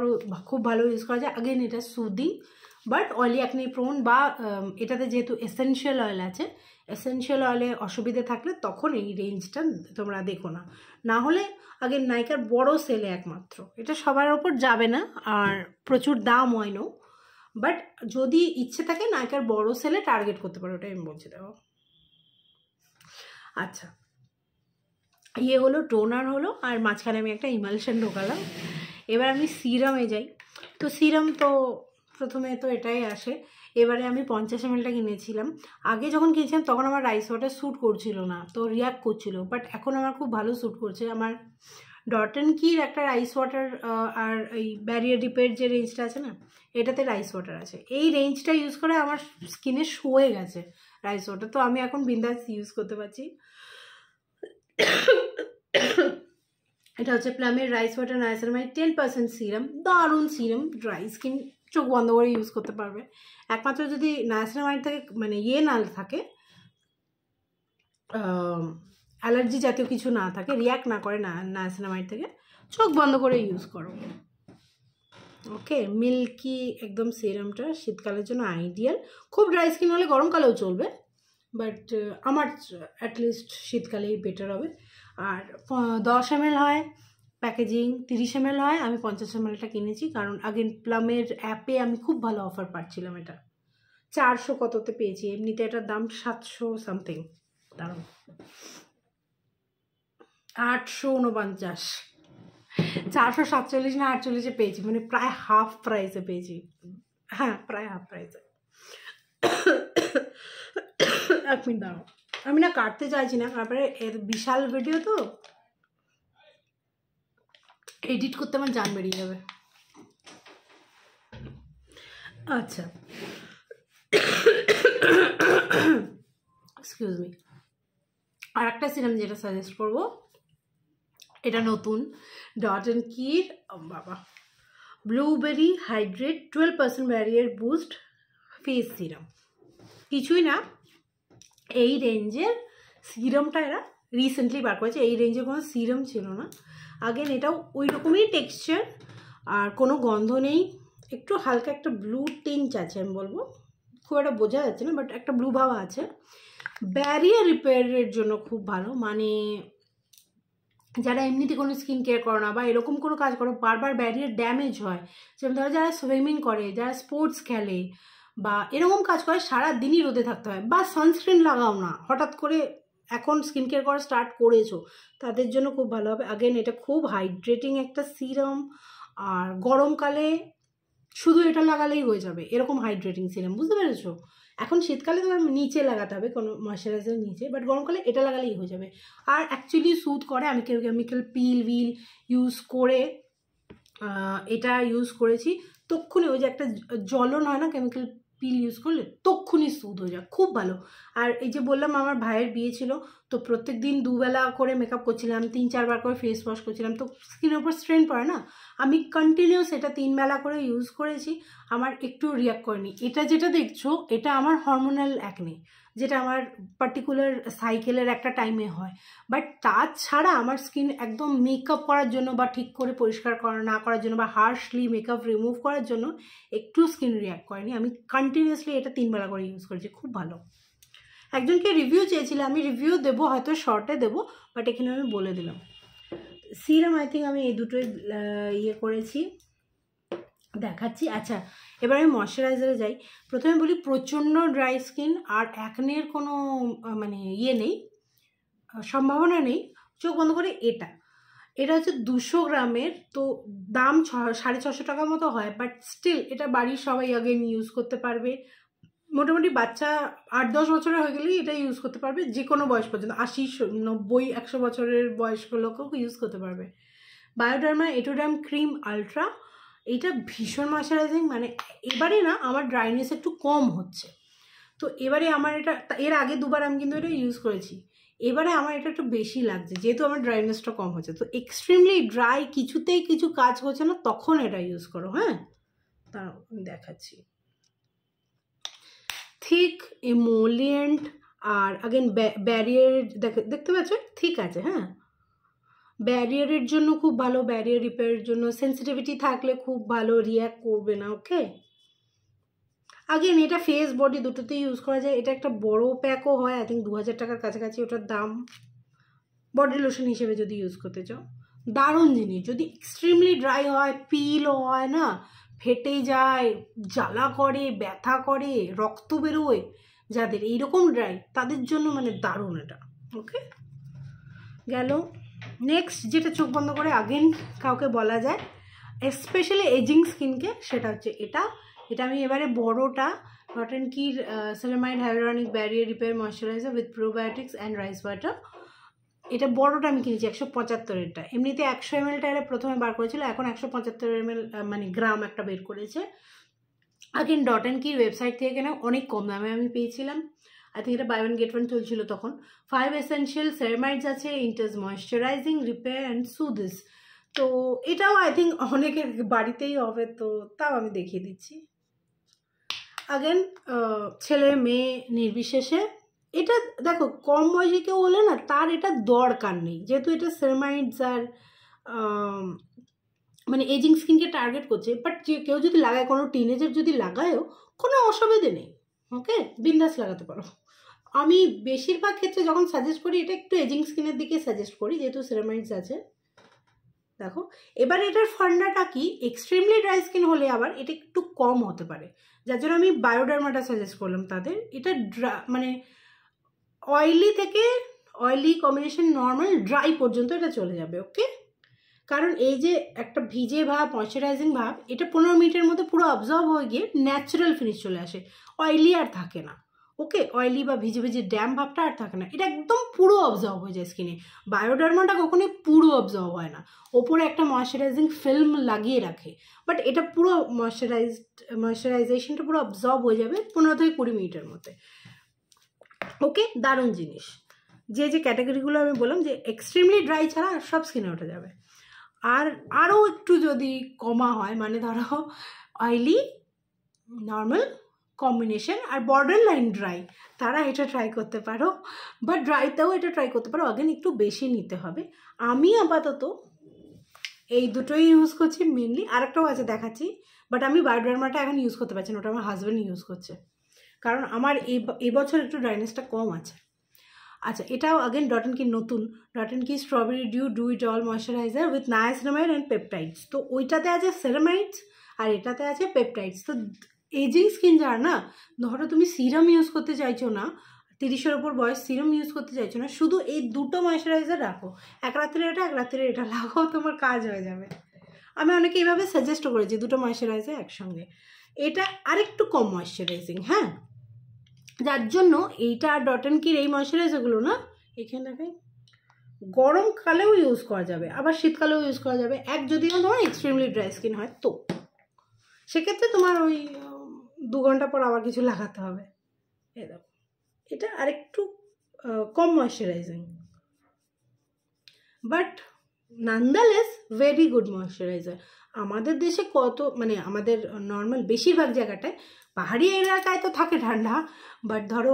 খুব ভালো ইউজ করা যায়। আগেন এটা soothing, but oily acne prone বা এটাতে যেহেতু এসেনশিয়াল অয়েল আছে, এসেনশিয়াল অয়েলে অসুবিধে থাকলে তখন এই রেঞ্জটা তোমরা দেখো না। না হলে আগেন নাইকার বড় সেলে একমাত্র, এটা সবার ওপর যাবে না আর প্রচুর দাম হয় না, বাট যদি ইচ্ছে থাকে নাইকার বড় সেলে টার্গেট করতে পারো, ওটাই আমি বলছি। দেখো আচ্ছা, ইয়ে হলো টোনার হলো, আর মাঝখানে আমি একটা ইমালশন ঢোকালাম। এবার আমি সিরামে যাই। তো সিরাম তো প্রথমে তো এটাই আসে। এবারে আমি 50 ml কিনেছিলাম। আগে যখন কিনেছিলাম তখন আমার রাইস ওয়াটার স্যুট করছিল না, তো রিয়াক্ট করছিল, বাট এখন আমার খুব ভালো স্যুট করছে। আমার ডট অ্যান্ড কির একটা রাইস ওয়াটার আর এই ব্যারিয়ার রিপেয়ার যে রেঞ্জটা আছে না, এটাতে রাইস ওয়াটার আছে। এই রেঞ্জটা ইউজ করে আমার স্কিনে শুয়ে গেছে রাইস ওয়াটার, তো আমি এখন বিন্দাস ইউজ করতে পারছি। এটা হচ্ছে প্লামের রাইস ওয়াটার নায়াসিনামাইড 10% সিরাম, দারুণ সিরাম, ড্রাই স্কিন চোখ বন্ধ করে ইউজ করতে পারবে। একমাত্র যদি নায়াসিনামাইড থেকে মানে না থাকে, অ্যালার্জি জাতীয় কিছু না থাকে, রিয়াক্ট না করে নায়াসিনামাইড থেকে, চোখ বন্ধ করে ইউজ করো। ওকে, মিল্কি একদম সিরামটা শীতকালের জন্য আইডিয়াল। খুব ড্রাই স্কিন হলে গরমকালেও চলবে, বাট আমার অ্যাটলিস্ট শীতকালেই বেটার হবে। আর 10 ml হয় প্যাকেজিং, 30 ml হয়। আমি 50 mlটা কিনেছি, কারণ আগে প্লামের অ্যাপে আমি খুব ভালো অফার পাচ্ছিলাম। এটা 400 কততে পেয়েছি, এমনিতে এটার দাম 700 সামথিং, দাঁড়ান 849, 447 না 48-এ পেয়েছি, মানে প্রায় হাফ প্রাইসে পেয়েছি। হ্যাঁ, প্রায় হাফ প্রাইসে। এক মিনিট দাঁড়াও, আমি না কাটতে চাইছি না, তারপরে এর বিশাল ভিডিও তো এডিট করতে আমার জান বেরিয়ে যাবে। আচ্ছা, এক্সকিউজ মি। আর একটা সিরাম যেটা সাজেস্ট করবো, এটা নতুন, ডট অ্যান্ড কির বাবা blueberry hydrate 12% barrier boost face serum. কিছুই না, এই রেঞ্জের সিরামটা এরা রিসেন্টলি বার করেছে। এই রেঞ্জে কোনো সিরাম ছিল না। আগেন এটাও ওই রকমই টেক্সচার, আর কোনো গন্ধ নেই, একটু হালকা একটা ব্লু টিঞ্চ আছে, আমি বলবো খুব একটা বোঝা যাচ্ছে না, বাট একটা ব্লু ভাব আছে। ব্যারিয়ার রিপেয়ারের জন্য খুব ভালো, মানে যারা এমনিতে কোনো স্কিন কেয়ার করো না বা এরকম কোনো কাজ করো, বারবার ব্যারিয়ার ড্যামেজ হয়, যেমন ধরো যারা সুইমিং করে, যারা স্পোর্টস খেলে বা এরকম কাজ করে, সারাদিনই রোদে থাকতে হয়, বা সানস্ক্রিন লাগাও না, হঠাৎ করে এখন স্কিন কেয়ার করা স্টার্ট করেছো, তাদের জন্য খুব ভালো হবে। আগেন এটা খুব হাইড্রেটিং একটা সিরাম, আর গরমকালে শুধু এটা লাগালেই হয়ে যাবে, এরকম হাইড্রেটিং সিরাম, বুঝতে পেরেছো? এখন শীতকালে তো নিচে লাগাতে হবে কোনো ময়শ্চারাইজার নিচে, বাট গরমকালে এটা লাগালেই হয়ে যাবে। আর অ্যাকচুয়ালি স্যুট করে। আমি কেমিক্যাল পিল ইউজ করে এটা ইউজ করেছি, তক্ষুনি ওই যে একটা জ্বলন হয় না কেমিক্যাল পিল ইউজ করলে, তক্ষুনি স্যুট হয়ে যায়, খুব ভালো। আর এই যে বললাম আমার ভাইয়ের বিয়ে ছিল, তো প্রত্যেক দিন 2 বেলা করে মেকআপ করছিলাম, 3-4 বার করে ফেস ওয়াশ করছিলাম, তো স্কিনের উপর স্ট্রেন পড়ে না, আমি কন্টিনিউস এটা 3 বেলা করে ইউজ করেছি, আমার একটু রিয়াক্ট করেনি। এটা যেটা দেখছো, এটা আমার হরমোনাল অ্যাকনে, যেটা আমার পার্টিকুলার সাইকেলের একটা টাইমে হয়, বাট তাছাড়া আমার স্কিন একদম মেকআপ করার জন্য বা ঠিক করে পরিষ্কার না করার জন্য বা হার্শলি মেকআপ রিমুভ করার জন্য একটু স্কিন রিয়াক্ট করেনি। আমি কন্টিনিউয়াসলি এটা 3 বেলা করে ইউজ করেছি, খুব ভালো। একজনকে রিভিউ চেয়েছিল, আমি রিভিউ দেবো, হয়তো শর্টে দেবো, বাট এখানে আমি বলে দিলাম। সিরাম আই থিঙ্ক আমি এই দুটোই করেছি, দেখাচ্ছি। আচ্ছা, এবার আমি ময়শ্চারাইজারে যাই। প্রথমে বলি, প্রচণ্ড ড্রাই স্কিন আর অ্যাকনের কোনো মানে নেই, সম্ভাবনা নেই, চোখ বন্ধ করে এটা হচ্ছে 200 গ্রামের, তো দাম 650 টাকার মতো হয়, বাট স্টিল এটা বাড়ির সবাই আগেন ইউজ করতে পারবে। মোটামুটি বাচ্চা 8-10 বছরের হয়ে গেলেই এটা ইউজ করতে পারবে, যে কোনো বয়স পর্যন্ত, 80-90-100 বছরের বয়স্ক লোকও ইউজ করতে পারবে। বায়োডার্মা এটোডার্ম ক্রিম আলট্রা, এটা ভীষণ ময়শ্চারাইজিং, মানে এবারে না আমার ড্রাইনেস একটু কম হচ্ছে, তো এবারে আমার এটা, এর আগে 2 বার আমি কিন্তু এটা ইউজ করেছি, এবারে আমার এটা একটু বেশি লাগছে, যেহেতু আমার ড্রাইনেসটা কম হচ্ছে। তো এক্সট্রিমলি ড্রাই, কিছুতেই কিছু কাজ হচ্ছে না, তখন এটা ইউজ করো। হ্যাঁ, দাঁড়াও আমি দেখাচ্ছি। থিক ইমোলিয়েন্ট, আর আগেন ব্যারিয়ার দেখতে পাচ্ছ, ঠিক আছে। হ্যাঁ, ব্যারিয়ারের জন্য খুব ভালো, ব্যারিয়ার রিপেয়ারের জন্য, সেন্সিটিভিটি থাকলে খুব ভালো, রিয়াক্ট করবে না। ওকে, আগেন এটা ফেস বডি দুটোতেই ইউজ করা যায়। এটা একটা বড় প্যাকও হয়, আই থিঙ্ক 2000 টাকার কাছাকাছি ওটার দাম, বডি লোশন হিসেবে যদি ইউজ করতে চাও। দারুণ জিনিস, যদি এক্সট্রিমলি ড্রাই হয়, পিলও হয় না, ফেটে যায়, জ্বালা করে, ব্যথা করে, রক্ত বেরোয়, যাদের এইরকম ড্রাই, তাদের জন্য মানে দারুণ এটা। ওকে, গেল। নেক্সট যেটা চোখ বন্ধ করে আগেন কাউকে বলা যায়, স্পেশালি এজিং স্কিনকে, সেটা হচ্ছে এটা আমি এবারে বড়টা ডট অ্যান্ড কির ceramide hyaluronic barrier repair moisturiser with probiotics and rice water. এটা বড়টা আমি কিনেছি 175-এরটা। এমনিতে 100 ml-টা এরা প্রথমে বার করেছিল, এখন 175 ml মানে গ্রাম একটা বের করেছে। আগেন ডট অ্যান্ড কির ওয়েবসাইট থেকে কেনা অনেক কম দামে আমি পেয়েছিলাম। আই থিঙ্ক এটা বাই ওয়ান গেট ওয়ান চলছিল তখন। 5 এসেনশিয়াল সেরামাইডস আছে, intense moisturising repair and soothes. তো এটাও আই থিঙ্ক অনেকের বাড়িতেই হবে, তো তাও আমি দেখিয়ে দিচ্ছি। আগেন ছেলে মেয়ে নির্বিশেষে এটা দেখো, কম বয়সী কেউ হলে না তার এটা দরকার নেই, যেহেতু এটা সেরামাইডস আর মানে এজিং স্কিনকে টার্গেট করছে। বাট যে কেউ যদি লাগায়, কোনো টিনেজার যদি লাগায়ও কোনো অসুবিধে নেই, ওকে, বিন্দাস লাগাতে পারো। আমি বেশিরভাগ ক্ষেত্রে যখন সাজেস্ট করি এটা একটু এজিং স্কিনের দিকে সাজেস্ট করি, যেহেতু সেরামাইডস আছে। দেখো এবার এটার ফান্ডাটা কি, এক্সট্রিমলি ড্রাই স্কিন হলে আবার এটা একটু কম হতে পারে, যার জন্য আমি বায়োডার্মাটা সাজেস্ট করলাম তাদের। এটা মানে অয়েলি থেকে অয়েলি কম্বিনেশন নর্মাল ড্রাই পর্যন্ত এটা চলে যাবে, ওকে। কারণ এই যে একটা ভিজে ভাব, ময়শ্চারাইজিং ভাব, এটা 15 মিনিটের মধ্যে পুরো অবজর্ভ হয়ে গিয়ে ন্যাচারাল ফিনিশ চলে আসে, অয়েলি আর থাকে না, ওকে। অয়েলি বা ভিজে ভিজে ড্যাম ভাবটা আর থাকে না, এটা একদম পুরো অবজর্ভ হয়ে যায় স্কিনে। বায়োডার্মাটা কখনোই পুরো অবজর্ভ হয় না, ওপরে একটা ময়শ্চারাইজিং ফিল্ম লাগিয়ে রাখে, বাট এটা পুরো ময়শ্চারাইজেশনটা পুরো অবজর্ভ হয়ে যাবে 15 থেকে 20 মিনিটের মধ্যে, ওকে। দারুণ জিনিস। যে যে ক্যাটাগরিগুলো আমি বললাম, যে এক্সট্রিমলি ড্রাই ছাড়া সব স্কিনে উঠে যাবে। আর আরও একটু যদি কমা হয়, মানে ধরো অয়েলি নর্মাল কম্বিনেশন আর বর্ডার লাইন ড্রাই, তারা এটা ট্রাই করতে পারো। বা ড্রাইতেও এটা ট্রাই করতে পারো, আগেন একটু বেশি নিতে হবে। আমি আপাতত এই দুটোই ইউজ করছি মেনলি, আরেকটাও আছে দেখাচ্ছি, বাট আমি বায়োডার্মাটা এখন ইউজ করতে পারছি না, ওটা আমার হাজব্যান্ড ইউজ করছে, কারণ আমার এবছর একটু ড্রাইনেসটা কম আছে। আচ্ছা, এটাও আগেন ডট অ্যান্ড কি নতুন, dot and Key strawberry do it all moisturiser with niacinamide and peptides. তো ওইটাতে আছে সেরামাইডস আর এটাতে আছে পেপটাইডস। তো এজিং স্কিন যার না, ধরো তুমি সিরাম ইউজ করতে চাইছো না, 30-এর ওপর বয়স, সিরাম ইউজ করতে চাইছো না, শুধু এই দুটো ময়শ্চারাইজার রাখো, এক রাত্রে এটা এক রাত্রে এটা লাগাও, তোমার কাজ হয়ে যাবে। আমি অনেকে এইভাবে সাজেস্টও করেছি, দুটো ময়শ্চারাইজার একসঙ্গে। এটা আরেকটু কম ময়শ্চারাইজিং, হ্যাঁ, যার জন্য এইটা আর ডট অ্যান্ড কির এই ময়শ্চারাইজারগুলো না, এখানে দেখে গরমকালেও ইউজ করা যাবে, আবার শীতকালেও ইউজ করা যাবে। যদি তোমার এক্সট্রিমলি ড্রাই স্কিন হয়, তো সেক্ষেত্রে তোমার ওই 2 ঘন্টা পর আবার কিছু লাগাতে হবে। এই দেখো, এটা আরেকটু কম moisturising, but nonetheless very good moisturiser. আমাদের দেশে কত, মানে আমাদের নর্মাল বেশিরভাগ জায়গাটায়, পাহাড়ি এলাকায় তো থাকে ঠান্ডা, বাট ধরো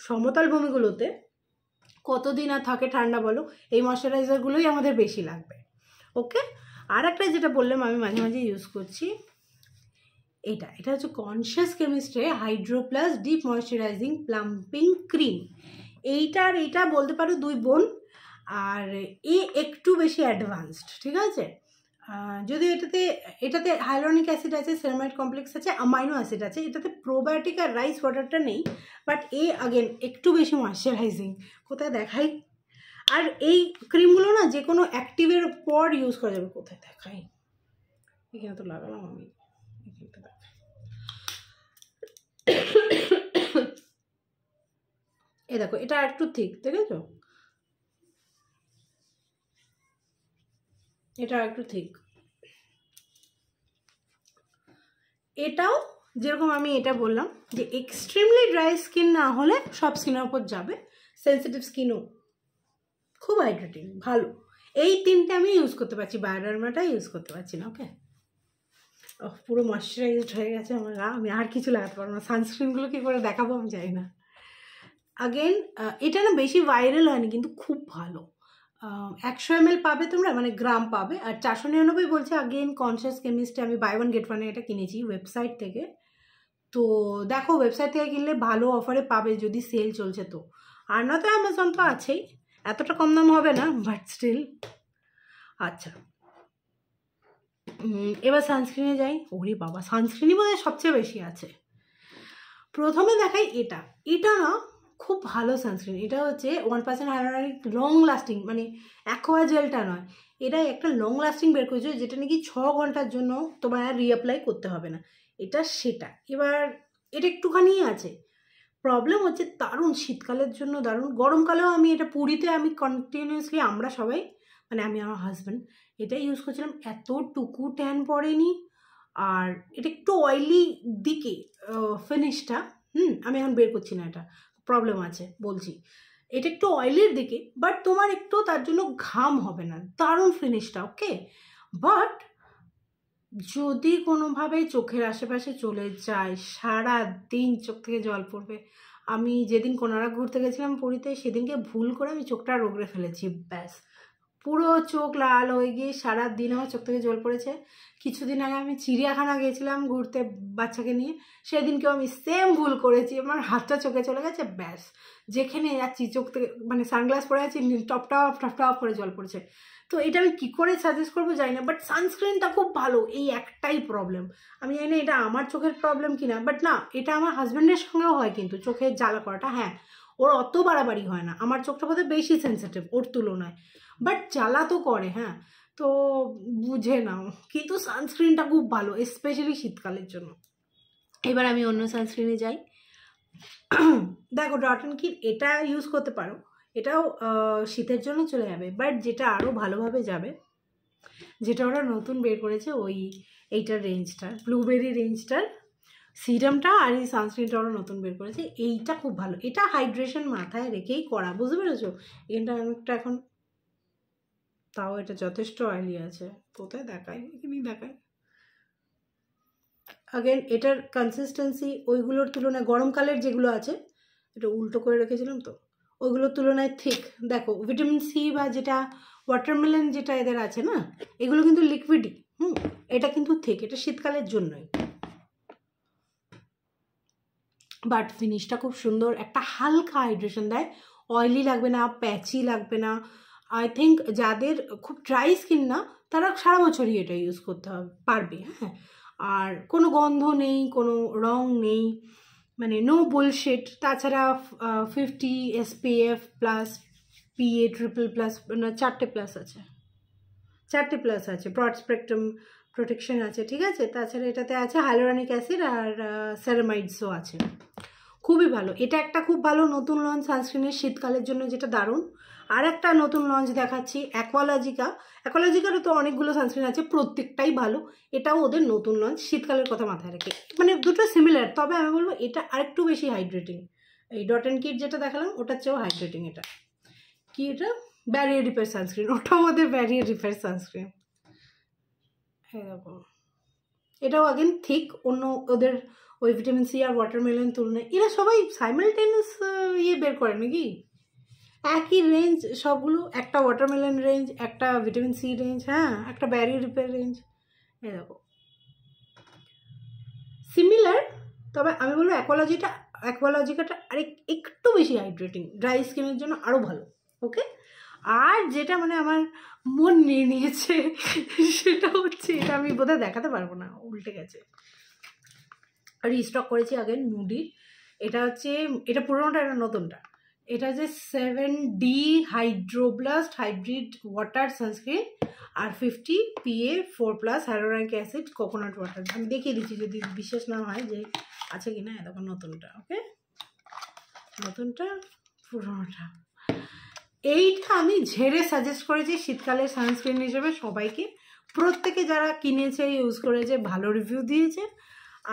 সমতল ভূমিগুলোতে কতদিন আর থাকে ঠান্ডা বলো, এই ময়শ্চারাইজারগুলোই আমাদের বেশি লাগবে, ওকে। আর একটা যেটা বললাম আমি মাঝে মাঝে ইউজ করছি, এটা হচ্ছে conscious chemistry hydro plus deep moisturising plumping cream. এইটা বলতে পারো 2 বোন, আর একটু বেশি অ্যাডভান্সড, ঠিক আছে। যদিও এটাতে হাইলোরনিক অ্যাসিড আছে, সেরামাইড কমপ্লেক্স আছে, অ্যামাইনো অ্যাসিড আছে, এটাতে প্রোবায়োটিক আর রাইস ওয়াটারটা নেই, বাট আগেন একটু বেশি ময়শ্চারাইজিং। কোথায় দেখাই? আর এই ক্রিমগুলো না যে কোনো অ্যাক্টিভের পর ইউজ করা যাবে। কোথায় দেখাই? এখানে তো লাগালাম আমি, এই দেখো, এটা একটু থিক, দেখেছো? এটা একটু থিক। এটাও যেরকম আমি এটা বললাম যে এক্সট্রিমলি ড্রাই স্কিন না হলে সব স্কিনের উপর যাবে, সেন্সিটিভ স্কিনও খুব হাইড্রেটিং, ভালো। এই 3টে আমি ইউজ করতে পারছি, বায়োডার্মাটা ইউজ করতে পারছি না, ওকে। পুরো ময়শ্চারাইজড হয়ে গেছে আমার গা, আমি আর কিছু লাগাতে পারবো না। সানস্ক্রিনগুলো কী করে দেখাবো আমি জানি না। আগেন এটা না বেশি ভাইরাল হয়নি, কিন্তু খুব ভালো। 100 ml পাবে তোমরা, মানে গ্রাম পাবে, আর 499 বলছে। আগেন কনসিয়াস কেমিস্ট্রি আমি বাই ওয়ান গেট ওয়ানে এটা কিনেছি ওয়েবসাইট থেকে। তো দেখো, ওয়েবসাইট থেকে কিনলে ভালো অফারে পাবে যদি সেল চলছে তো, আর নয়তো অ্যামাজন তো আছেই, এতটা কম দাম হবে না, বাট স্টিল। আচ্ছা, এবার সানস্ক্রিনে যাই। ওরে বাবা, সানস্ক্রিনই বোধহয় সবচেয়ে বেশি আছে। প্রথমে দেখাই এটা না খুব ভালো সানস্ক্রিন। এটা হচ্ছে 1% হাইলোরনিক লং লাস্টিং, মানে অ্যাকোয়া জেলটা নয়, এটা একটা লং লাস্টিং বের করেছে, যেটা নাকি 6 ঘন্টার জন্য তোমার রিঅ্যাপ্লাই করতে হবে না। এটা সেটা। এবার এটা একটুখানি আছে। প্রবলেম হচ্ছে দারুণ শীতকালের জন্য দারুণ, গরমকালেও আমি এটা পুরীতে আমি কন্টিনিউয়াসলি আমরা সবাই মানে আমি আমার হাজব্যান্ড এটাই ইউজ করছিলাম, এতটুকু ট্যান পড়েনি। আর এটা একটু অয়েলি দিকে ফিনিশটা, আমি এখন বের করছি না, এটা প্রবলেম আছে বলছি, এটা একটু অয়েলির দিকে, বাট তোমার একটু তার জন্য ঘাম হবে না, দারুণ ফিনিশটা, ওকে। বাট যদি কোনোভাবে চোখের আশেপাশে চলে যায়, সারা দিন চোখ থেকে জল পড়বে। আমি যেদিন কোনারক ঘুরতে গেছিলাম পুরীতে, সেদিনকে ভুল করে আমি চোখটা রগড়ে ফেলেছি, ব্যাস পুরো চোখ লাল হয়ে গিয়ে সারা দিন আমার চোখ থেকে জল পড়েছে। কিছুদিন আগে আমি চিড়িয়াখানা গেছিলাম ঘুরতে বাচ্চাকে নিয়ে, সেদিনকেও আমি সেম ভুল করেছি, আমার হাতটা চোখে চলে গেছে, ব্যাস যেখানে যাচ্ছি চোখ থেকে মানে সানগ্লাস পরে আছি, টপ টপ করে জল পড়েছে। তো এটা আমি কী করে সাজেস্ট করবো জানি না, বাট সানস্ক্রিনটা খুব ভালো, এই একটাই প্রবলেম। আমি জানি না এটা আমার চোখের প্রবলেম কিনা, বাট না, এটা আমার হাজব্যান্ডের সঙ্গেও হয় কিন্তু চোখের জ্বালা করাটা, হ্যাঁ ওর অত বাড়াবাড়ি হয় না, আমার চোখটা বোধহয় বেশি সেন্সিটিভ ওর তুলনায়, বাট জ্বালা তো করে, হ্যাঁ তো বুঝে নাও। কিন্তু সানস্ক্রিনটা খুব ভালো, স্পেশালি শীতকালের জন্য। এবার আমি অন্য সানস্ক্রিনে যাই। দেখো ডট অ্যান্ড কির এটা ইউজ করতে পারো, এটাও শীতের জন্য চলে যাবে, বাট যেটা আরও ভালোভাবে যাবে, যেটা ওরা নতুন বের করেছে ওই এইটার রেঞ্জটার, ব্লুবেরি রেঞ্জটার সিরামটা আর এই সানস্ক্রিনটা ওরা নতুন বের করেছে, এইটা খুব ভালো। এটা হাইড্রেশন মাথায় রেখেই করা, বুঝতে পেরেছো? এটা অনেকটা এখন, তাও এটা যথেষ্ট অয়েলি আছে, কোথায় দেখায়, এখানেই দেখায়। আগেন এটার কনসিস্টেন্সি ওইগুলোর তুলনায়, গরমকালের যেগুলো আছে, এটা উল্টো করে রেখেছিলাম তো, ওইগুলোর তুলনায় ঠিক। দেখো ভিটামিন সি বা যেটা ওয়াটারমেলন যেটা এদের আছে না, এগুলো কিন্তু লিকুইডই, এটা কিন্তু ঠিক, এটা শীতকালের জন্যই। বাট ফিনিশটা খুব সুন্দর, একটা হালকা হাইড্রেশন দেয়, অয়েলি লাগবে না, প্যাচি লাগবে না। আই থিঙ্ক যাদের খুব ড্রাই স্কিন না, তারা সারা বছরই এটা ইউজ করতে পারবে, হ্যাঁ। আর কোনো গন্ধ নেই, কোনো রং নেই, মানে নো বুলশিট। তাছাড়া 50 SPF plus PA triple plus, না 4টে প্লাস আছে, 4টে প্লাস আছে, ব্রড স্পেকট্রাম প্রোটেকশন আছে, ঠিক আছে। তাছাড়া এটাতে আছে হাইলোরানিক অ্যাসিড আর সেরামাইডসও আছে, খুবই ভালো। এটা একটা খুব ভালো নতুন লঞ্চ সানস্ক্রিনের শীতকালের জন্য, যেটা দারুণ। আর একটা নতুন লঞ্চ দেখাচ্ছি, অ্যাকোয়ালজিকা। অ্যাকোয়ালজিকারও তো অনেকগুলো সানস্ক্রিন আছে, প্রত্যেকটাই ভালো, এটাও ওদের নতুন লঞ্চ শীতকালের কথা মাথায় রেখে, মানে দুটো সিমিলার, তবে আমি বলবো এটা আরেকটু বেশি হাইড্রেটিং। এই ডট অ্যান্ড কিট যেটা দেখালাম ওটার চেয়েও হাইড্রেটিং। এটা কি, এটা ব্যারিয়ার রিপেয়ার সানস্ক্রিন, ওটাও ওদের ব্যারিয়ার রিপেয়ার সানস্ক্রিন। এরকম এটাও আগেন ঠিক অন্য ওদের ওই ভিটামিন সি আর ওয়াটারমেলন তুলনায়, এরা সবাই সাইমালটেনিয়াস ইয়ে বের করে নাকি, একই রেঞ্জ সবগুলো, একটা ওয়াটারমেলন রেঞ্জ, একটা ভিটামিন সি রেঞ্জ, হ্যাঁ একটা ব্যারিয়ার রিপেয়ার রেঞ্জ, এরকম সিমিলার। তবে আমি বলবো অ্যাকোয়ালজিকাটা আরেক একটু বেশি হাইড্রেটিং, ড্রাই স্কিনের জন্য আরও ভালো, ওকে। আর যেটা মানে আমার মন নিয়ে নিয়েছে সেটা হচ্ছে, এটা আমি বোধহয় দেখাতে পারবো না, উল্টে গেছে, রিস্টক করেছি আগের নুডির। এটা হচ্ছে, এটা পুরোনোটা, এটা নতুনটা। এটা হচ্ছে 7D হাইড্রোব্লাস্ট হাইব্রিড ওয়াটার সানস্ক্রিন আর 50 PA 4+ হাইলোরানিক অ্যাসিড কোকোনাট ওয়াটার। আমি দেখিয়ে দিচ্ছি যদি বিশ্বাস না হয় যে আছে কিনা, দেখো নতুনটা, ওকে, নতুনটা পুরোনোটা। এইটা আমি ঝেড়ে সাজেস্ট করেছি শীতকালের সানস্ক্রিন হিসেবে সবাইকে, প্রত্যেকে যারা কিনেছে ইউজ করেছে ভালো রিভিউ দিয়েছে।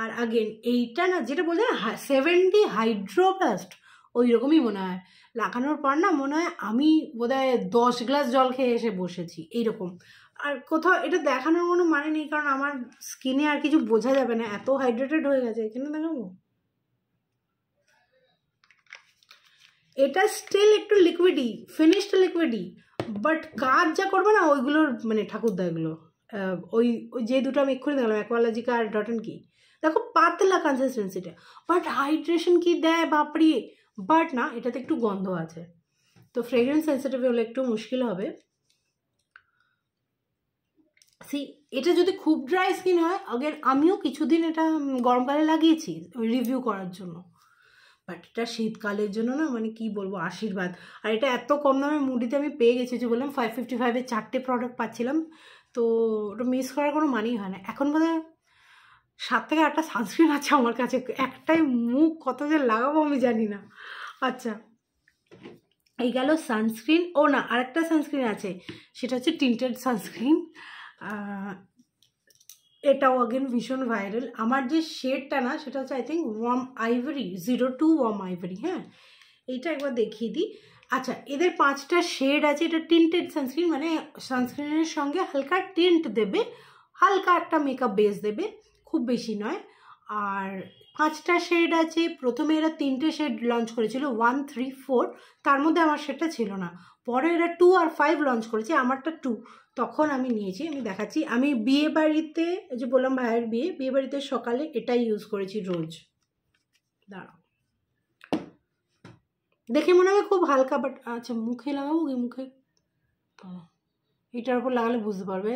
আর আগেন এইটা না, যেটা বলছে না 7D হাইড্রোপ্লাস্ট, ওই রকমই মনে হয়, লাগানোর পর না মনে হয় আমি বোধহয় 10 গ্লাস জল খেয়ে এসে বসেছি এইরকম। আর কোথাও এটা দেখানোর কোনো মানে নেই, কারণ আমার স্কিনে আর কিছু বোঝা যাবে না, এত হাইড্রেটেড হয়ে গেছে। এখানে দেখাবো, এটা স্টিল একটু লিকুইডই, ফিনিশটা লিকুইডই, বাট কাজ যা করবে না ওইগুলোর মানে ঠাকুরদা এগুলো, ওই ওই যে দুটো আমি এক্ষুনি দেখলাম অ্যাকোয়ালজিকা আর ডট অ্যান্ড কি, দেখো পাতলা কনসিস্টেন্সিটা, বাট হাইড্রেশন কি দেয় বাপরি। বাট না, এটাতে একটু গন্ধ আছে, তো ফ্রেগ্রেন্স সেন্সিটিভ হলে একটু মুশকিল হবে। এটা যদি খুব ড্রাই স্কিন হয়, আগের আমিও কিছুদিন এটা গরমকালে লাগিয়েছি রিভিউ করার জন্য, বাট এটা শীতকালের জন্য না, মানে কি বলবো, আশীর্বাদ। আর এটা এত কম দামে মুডিতে আমি পেয়ে গেছি, যে বললাম 555-এ 4টে প্রোডাক্ট পাচ্ছিলাম, তো ওটা মিস করার কোনো মানেই হয় না। এখন বোধহয় 7 থেকে 8টা সানস্ক্রিন আছে আমার কাছে, একটাই মুখ কত যে লাগাবো আমি জানি না। আচ্ছা, এই গেল সানস্ক্রিন। ও না, আরেকটা সানস্ক্রিন আছে, সেটা হচ্ছে টিন্টেড সানস্ক্রিন। এটাও আগেন ভীষণ ভাইরাল। আমার যে শেডটা না, সেটা হচ্ছে I think warm ivory, 02 warm ivory. হ্যাঁ, এইটা একবার দেখিয়ে দিই। আচ্ছা, এদের 5টা শেড আছে। এটা টিন্টেড সানস্ক্রিন, মানে সানস্ক্রিনের সঙ্গে হালকা টিন্ট দেবে, হালকা একটা মেকআপ বেস দেবে, খুব বেশি নয়। আর 5টা শেড আছে। প্রথমে এরা 3টে শেড লঞ্চ করেছিল, 1, 3, 4। তার মধ্যে আমার শেডটা ছিল না। পরে এরা 2 আর 5 লঞ্চ করেছে, আমারটা 2। তখন আমি নিয়েছি, আমি দেখাচ্ছি। আমি বিয়ে বাড়িতে, যে বললাম ভাইয়ের বিয়ে বাড়িতে সকালে এটাই ইউজ করেছি রোজ। দাঁড়াও, দেখে মনে হয় খুব হালকা, বাট আচ্ছা মুখে লাগাবো কি? মুখে এটার উপর লাগালে বুঝতে পারবে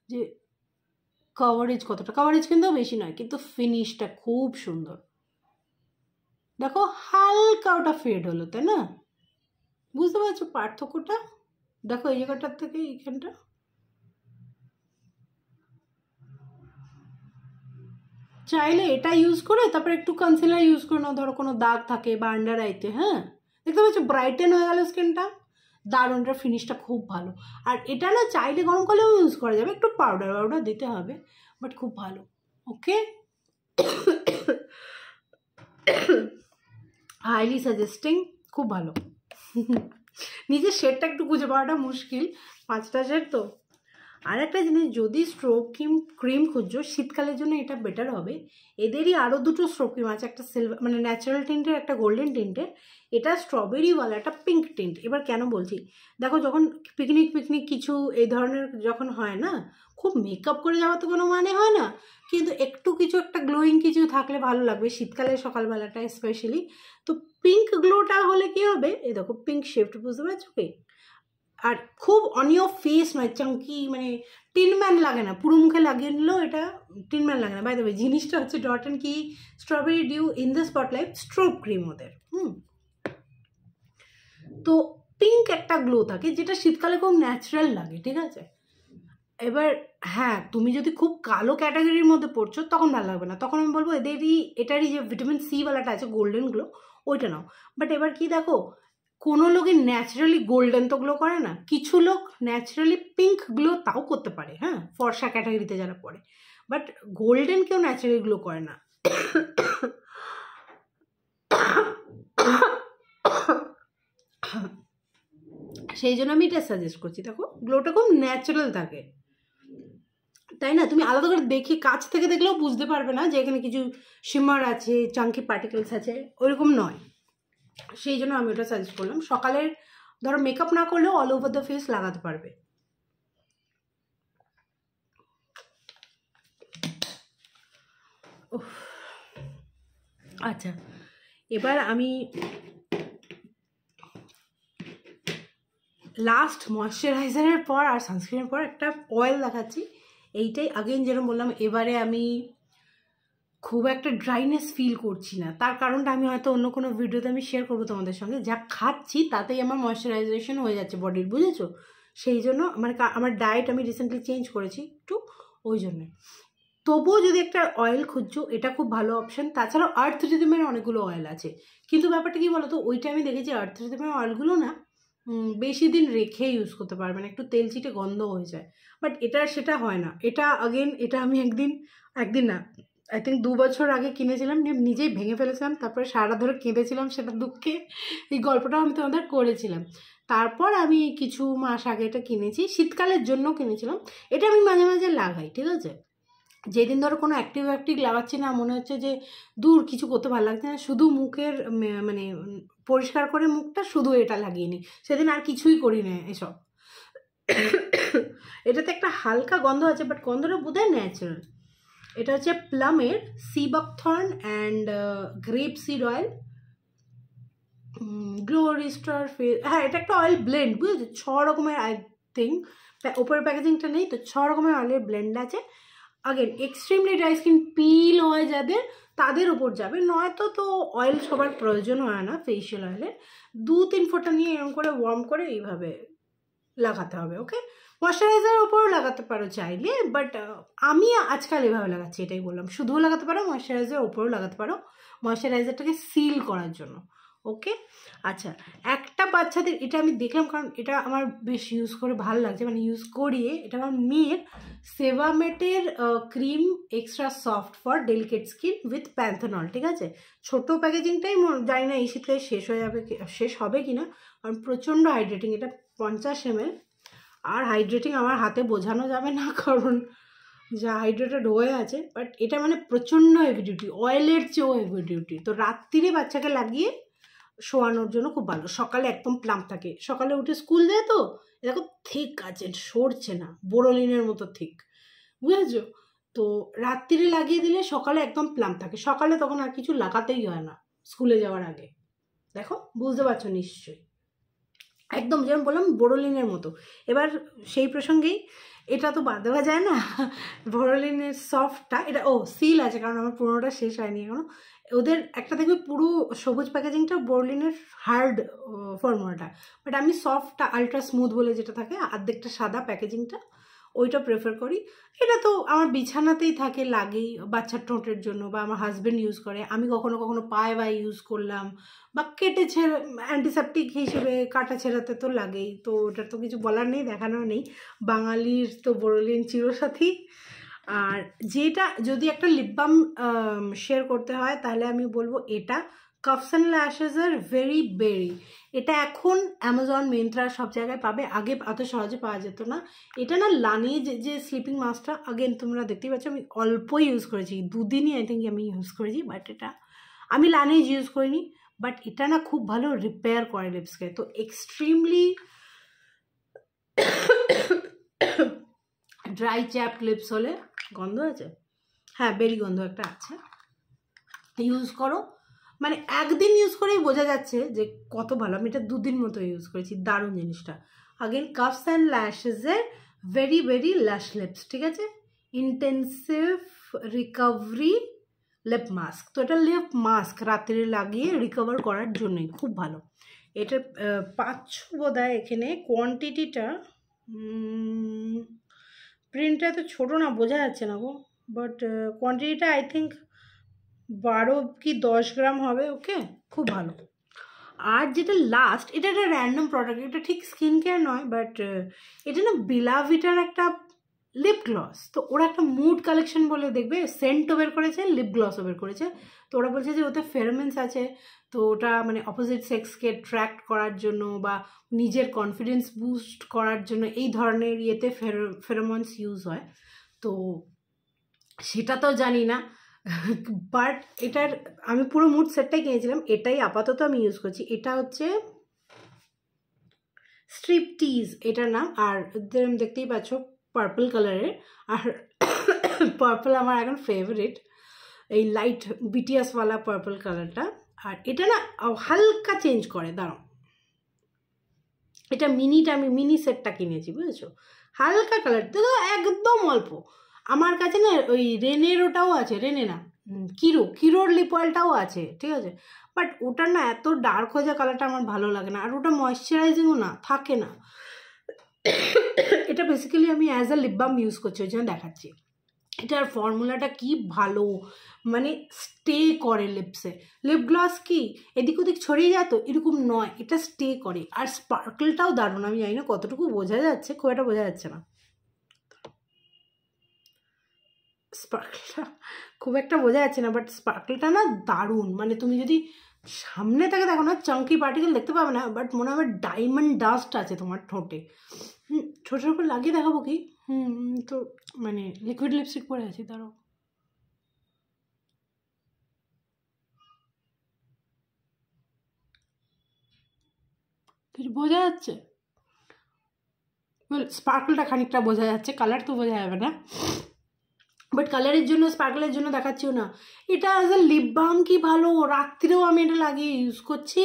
যে কভারেজ কতটা। কভারেজ কিন্তু বেশি নয়, কিন্তু ফিনিশটা খুব সুন্দর। দেখো হালকা ওটা ফেড হলো, তাই না? বুঝতে পারছো পার্থক্যটা? দেখো এই জায়গাটার থেকে এইখানটা। চাইলে এটা ইউজ করে তারপর একটু কনসিলার ইউজ করে নাও, ধরো কোনো দাগ থাকে বা আন্ডার আইতে। হ্যাঁ, দেখতে পাচ্ছ ব্রাইটেন হয়ে গেল স্কিনটা। দারুণ, এটার ফিনিশটা খুব ভালো। আর এটা না চাইলে গরমকালেও ইউজ করা যাবে, একটু পাউডার দিতে হবে, বাট খুব ভালো। ওকে, হাইলি সাজেস্টিং, খুব ভালো। নিজের শেডটা একটু খুঁজে পাওয়াটা মুশকিল, 5টা শেড তো। আর একটা জিনিস, যদি স্ট্রোব ক্রিম খুঁজছো শীতকালের জন্য, এটা বেটার হবে। এদেরই আরও 2টো স্ট্রোব ক্রিম আছে, একটা সিলভার মানে ন্যাচারাল টিন্টের, একটা গোল্ডেন টিন্টের। এটা স্ট্রবেরিওয়ালা, একটা পিঙ্ক টিন্ট। এবার কেন বলছি, দেখো যখন পিকনিক কিছু এই ধরনের যখন হয় না, খুব মেকআপ করে যাওয়া তো কোনো মানে হয় না, কিন্তু একটু কিছু একটা গ্লোয়িং কিছু থাকলে ভালো লাগবে শীতকালে সকালবেলাটা স্পেশালি। তো পিঙ্ক গ্লোটা হলে কি হবে, এই দেখো পিঙ্ক শেড, বুঝতে পারছো কি? আর খুব অন ইয়োর ফেস নয়, চাঙ্কি, মানে টিনম্যান লাগে না, পুরো মুখে লাগিয়ে নিলেও এটা টিনম্যান লাগে না। বাই দ্য ওয়ে, জিনিসটা হচ্ছে Dot and Key strawberry dew in the spotlight strobe cream ওদের। তো পিঙ্ক একটা গ্লো থাকে, যেটা শীতকালে খুব ন্যাচারাল লাগে, ঠিক আছে? এবার হ্যাঁ, তুমি যদি খুব কালো ক্যাটাগরির মধ্যে পড়ছো তখন ভালো লাগবে না, তখন আমি বলবো এটারই যে ভিটামিন সি ওয়ালাটা আছে গোল্ডেন গ্লো, ওইটা নাও। বাট এবার কি দেখো, কোনো লোকে ন্যাচারালি গোল্ডেন তো গ্লো করে না, কিছু লোক ন্যাচারালি পিঙ্ক গ্লো তাও করতে পারে, হ্যাঁ, ফর্সা ক্যাটাগরিতে যারা পড়ে, বাট গোল্ডেন কেউ ন্যাচারালি গ্লো করে না। সেই জন্য আমি এটা সাজেস্ট করছি। দেখো গ্লোটা খুব ন্যাচারাল থাকে, তাই না? তুমি আলাদা করে দেখে কাছ থেকে দেখলেও বুঝতে পারবে না যে এখানে কিছু শিমার আছে, চাঙ্কি পার্টিকেলস আছে, ওইরকম নয়। সেই জন্য আমি ওটা সাজেস্ট করলাম। সকালের ধরো মেকআপ না করলেও অল ওভার দ্য ফেস লাগাতে পারবে। আচ্ছা, এবার আমি লাস্ট ময়শ্চারাইজারের পর আর সানস্ক্রিনের পর একটা অয়েল দেখাচ্ছি। এইটাই আগেন যেরকম বললাম, এবারে আমি খুব একটা ড্রাইনেস ফিল করছি না, তার কারণটা আমি হয়তো অন্য কোনো ভিডিওতে আমি শেয়ার করবো তোমাদের সঙ্গে। যা খাচ্ছি তাতেই আমার ময়শ্চারাইজেশন হয়ে যাচ্ছে বডির, বুঝেছো? সেই জন্য মানে আমার ডায়েট আমি রিসেন্টলি চেঞ্জ করেছি একটু, ওই জন্যে। তবুও যদি একটা অয়েল খুঁজছো, এটা খুব ভালো অপশান। তাছাড়াও আর্থ রিদমের অনেকগুলো অয়েল আছে, কিন্তু ব্যাপারটা কি বলতো, ওইটা আমি দেখেছি আর্থ রিদমের অয়েলগুলো না বেশি দিন রেখে ইউজ করতে পারবে না, একটু তেল চিটে গন্ধ হয়ে যায়। বাট এটা সেটা হয় না। এটা আগেন, এটা আমি একদিন না, আই থিঙ্ক 2 বছর আগে কিনেছিলাম, নিজেই ভেঙে ফেলেছিলাম, তারপরে সারা ধরে কেঁদেছিলাম সেটা দুঃখে। এই গল্পটাও আমি তোমাদের করেছিলাম। তারপর আমি কিছু মাস আগে এটা কিনেছি, শীতকালের জন্য কিনেছিলাম। এটা আমি মাঝে মাঝে লাগাই, ঠিক আছে? যেদিন ধরো কোনো অ্যাক্টিভ লাগাচ্ছি না, মনে হচ্ছে যে দূর কিছু করতে ভালো লাগছে না, শুধু মুখের মানে পরিষ্কার করে মুখটা শুধু এটা লাগিয়ে নিই, সেদিন আর কিছুই করি না এসব। এটাতে একটা হালকা গন্ধ আছে, বাট গন্ধটা বোধহয় ন্যাচারাল। এটা হচ্ছে প্লামের sea buckthorn and grape seed oil glow restore face. হ্যাঁ, এটা একটা অয়েল ব্লেন্ড, বুঝেছো? 6 রকমের, আই থিঙ্ক ওপরের প্যাকেজিংটা নেই তো, 6 রকমের অয়েলের ব্লেন্ড আছে। আগেন এক্সট্রিমলি ড্রাই স্কিন, পিল হয় যাদের, তাদের উপর যাবে, নয়তো তো অয়েল সবার প্রয়োজন হয় না ফেসিয়াল অয়েলের। 2-3 ফোঁটা নিয়ে এরকম করে ওয়ার্ম করে এইভাবে লাগাতে হবে, ওকে? ময়শ্চারাইজারের উপরও লাগাতে পারো চাইলে, বাট আমি আজকাল এভাবে লাগাচ্ছি, এটাই বললাম। শুধুও লাগাতে পারো, ময়শ্চারাইজারের উপরেও লাগাতে পারো, ময়শ্চারাইজারটাকে সিল করার জন্য। ওকে, আচ্ছা, একটা বাচ্চাদের এটা আমি দেখলাম, কারণ এটা আমার বেশ ইউজ করে ভালো লাগছে, মানে ইউজ করিয়ে। এটা আমার মেয়ের সেভামেটের cream extra soft for delicate skin with panthenol, ঠিক আছে। ছোটো প্যাকেজিংটাই জানি না এই শীতকালে শেষ হবে কি না, কারণ প্রচণ্ড হাইড্রেটিং। এটা 50 ml, আর হাইড্রেটিং আমার হাতে বোঝানো যাবে না, কারণ যা হাইড্রেটেড হয়ে আছে। বাট এটা মানে প্রচণ্ড হেভি ডিউটি, অয়েলের চেয়েও হেভি ডিউটি। তো রাত্রিরে বাচ্চাকে লাগিয়ে শোয়ানোর জন্য খুব ভালো। সকালে একদম প্লাম্প থাকে, সকালে উঠে স্কুল যায়, তো দেখো ঠিক আছে, সরছে না, বোরোলিনের মতো ঠিক, বুঝেছো? তো রাত্রিরে লাগিয়ে দিলে সকালে একদম প্লাম্প থাকে, সকালে তখন আর কিছু লাগাতেই হয় না স্কুলে যাওয়ার আগে। দেখো, বুঝতে পারছো নিশ্চয়ই, একদম যেমন বললাম বোরোলিনের মতো। এবার সেই প্রসঙ্গেই, এটা তো বাদ দেওয়া যায় না, বোরোলিনের সফটটা, এটা সিল আছে, কারণ আমার পুরোনোটা শেষ হয়নি এখনো। ওদের একটা দেখবে পুরো সবুজ প্যাকেজিংটা বোরোলিনের হার্ড ফর্মুলাটা, বাট আমি সফটটা, আলট্রা স্মুথ বলে যেটা থাকে, অর্ধেকটা সাদা প্যাকেজিংটা, ওইটা প্রেফার করি। এটা তো আমার বিছানাতেই থাকে, লাগেই বাচ্চার ঠোঁটের জন্য, বা আমার হাজব্যান্ড ইউজ করে, আমি কখনো কখনো পায়ে বায়ে ইউজ করলাম, বা কেটে অ্যান্টিসেপটিক হিসেবে কাটা ছেঁড়াতে তো লাগেই। তো ওটার তো কিছু বলার নেই, দেখানো নেই, বাঙালির তো বোরোলিন চিরসাথী। আর যেটা যদি একটা লিপ বাম শেয়ার করতে হয়, তাহলে আমি বলবো এটা কাফস অ্যান্ড ল্যাশেসের ভেরি বেরি। এটা এখন অ্যামাজন, মিন্ত্রা সব জায়গায় পাবে, আগে অত সহজে পাওয়া যেত না। এটা না লানিজ যে স্লিপিং মাস্কটা, আগেন তোমরা দেখতেই পাচ্ছ আমি অল্পই ইউজ করেছি, 2 দিনই আই থিঙ্ক আমি ইউজ করেছি। বাট এটা আমি লানিজ ইউজ করিনি, বাট এটা না খুব ভালো রিপেয়ার করে লিপসকে। তো এক্সট্রিমলি ড্রাই চ্যাপ লিপস হলে, গন্ধ আছে, হ্যাঁ বেরি গন্ধ একটা আছে, ইউজ করো। মানে একদিন ইউজ করেই বোঝা যাচ্ছে যে কত ভালো। আমি এটা 2 দিন মতো ইউজ করেছি, দারুণ জিনিসটা। আগেন কাফস অ্যান্ড ল্যাশেসের ভেরি ভেরি ল্যাশ লিপস, ঠিক আছে, ইন্টেন্সিভ রিকভারি লিপ মাস্ক। তো এটা লিপ মাস্ক রাত্রে লাগিয়ে রিকভার করার জন্যই খুব ভালো। এটার 500 বোধহয় এখানে, কোয়ান্টিটিটা প্রিন্টটা তো ছোটো না, বোঝা যাচ্ছে না গো, বাট কোয়ান্টিটিটা আই থিঙ্ক 12 কি 10 গ্রাম হবে। ওকে, খুব ভালো। আর যেটা লাস্ট, এটা একটা র্যান্ডম প্রোডাক্ট, এটা ঠিক স্কিন কেয়ার নয়, বাট এটা না বেলাভিটার একটা লিপ গ্লস। তো ওরা একটা মুড কালেকশন বলে, দেখবে সেন্টও বের করেছে, লিপ গ্লসও বের করেছে। তো ওরা বলছে যে ওতে ফেরোমেন্স আছে, তো ওটা মানে অপোজিট সেক্সকে অ্যাট্রাক্ট করার জন্য বা নিজের কনফিডেন্স বুস্ট করার জন্য এই ধরনের ইয়েতে ফেরোমন্স ইউজ হয়। তো সেটা তো জানি না, বাট এটার আমি পুরো মুড সেটটাই কিনেছিলাম, এটাই আপাতত আমি ইউজ করছি। এটা হচ্ছে স্ট্রিপটিজ এটার নাম, আর দেখতেই পাচ্ছ পার্পল কালারের। আর পার্পল আমার এখন ফেভারিট, এই লাইট বিটিএসওয়ালা পার্পল কালারটা। আর এটা না হালকা চেঞ্জ করে, দাঁড়াও, এটা আমি মিনি সেটটা কিনেছি, বুঝেছো, হালকা কালার তো একদম অল্প। আমার কাছে না ওই রেনের ওটাও আছে, রেনে না, কিরোর লিপ অয়েলটাও আছে, ঠিক আছে, বাট ওটা না এত ডার্ক হয়ে যায় কালারটা, আমার ভালো লাগে না, আর ওটা ময়শ্চারাইজিংও না, থাকে না। এটা বেসিক্যালি আমি as a lip balm use করছি, ওই জন্য দেখাচ্ছি। এটার ফর্মুলাটা কি ভালো, মানে স্টে করে লিপসে। লিপ গ্লস কি এদিক ওদিক ছড়িয়ে যায়, তো এরকম নয়, এটা স্টে করে। আর স্পার্কলটাও দারুণ, আমি জানি না কতটুকু বোঝা যাচ্ছে, খুব একটা বোঝা যাচ্ছে না, স্পার্কলটা খুব একটা বোঝা যাচ্ছে না, বাট স্পার্কলটা না দারুণ। মানে তুমি যদি সামনে থেকে দেখো না, চাঙ্কি পার্টিকেল দেখতে পাবে না, বাট মনে হবে ডায়মন্ড ডাস্ট আছে তোমার ঠোঁটে। ঠোঁটের উপর লাগিয়ে দেখাবো কি, তো মানে লিকুইড লিপস্টিক পরে আছি, তারও কিছু বোঝা যাচ্ছে, স্পার্কলটা খানিকটা বোঝা যাচ্ছে, কালার তো বোঝা যাবে না, বাট কালারের জন্য, স্পার্কলের জন্য দেখাচ্ছিও না। এটা অ্যাজ আ লিপ বাম কি ভালো, রাত্রিরেও আমি এটা লাগিয়ে ইউজ করছি,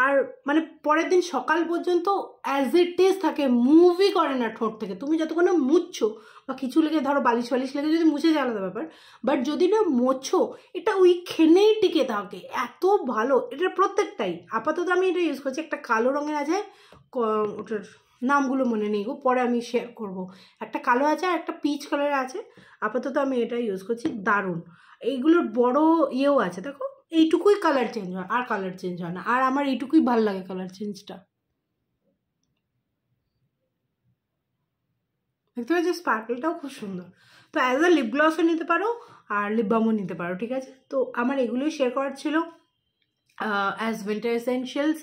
আর মানে পরের দিন সকাল পর্যন্ত অ্যাজ ইট ইজ থাকে, মুভই করে না ঠোঁট থেকে। তুমি যতক্ষণ না মুছছো বা কিছু লেগে, ধরো বালিশ ফালিশ লেগে যদি মুছে যায় আলাদা ব্যাপার, বাট যদি না মোছো, এটা ওইখানেই টিকে থাকে, এত ভালো। এটার প্রত্যেকটাই, আপাতত আমি এটা ইউজ করছি। একটা কালো রঙের আছে, ওটার নামগুলো মনে নেই গো, পরে আমি শেয়ার করব। একটা কালো আছে আর একটা পিচ কালারের আছে, আপাতত আমি এটা ইউজ করছি, দারুণ। এইগুলোর বড় ইয়েও আছে, দেখো এইটুকুই কালার চেঞ্জ হয়, আর কালার চেঞ্জ হয় না, আর আমার এইটুকুই ভাল লাগে কালার চেঞ্জটা। দেখতে পাচ্ছি স্পার্কেলটাও খুব সুন্দর। তো অ্যাজ আ লিপ গ্লসও নিতে পারো আর লিপ বামও নিতে পারো, ঠিক আছে। তো আমার এগুলোই শেয়ার করার ছিল অ্যাজ উইন্টার এসেনশিয়ালস।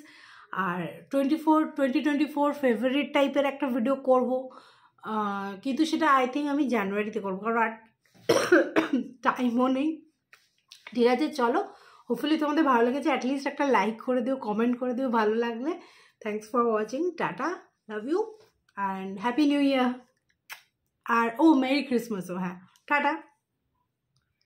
আর 2024 ফেভারিট টাইপের একটা ভিডিও করব, কিন্তু সেটা আই থিঙ্ক আমি জানুয়ারিতে করবো, কারণ আর টাইমও নেই। ঠিক আছে, চলো, হোপফুলি তোমাদের ভালো লেগেছে। অ্যাটলিস্ট একটা লাইক করে দিও, কমেন্ট করে দিও ভালো লাগলে। Thanks for watching, tata, love you and happy new year. আর ও মেরি ক্রিসমাসও, হ্যাঁ, টাটা।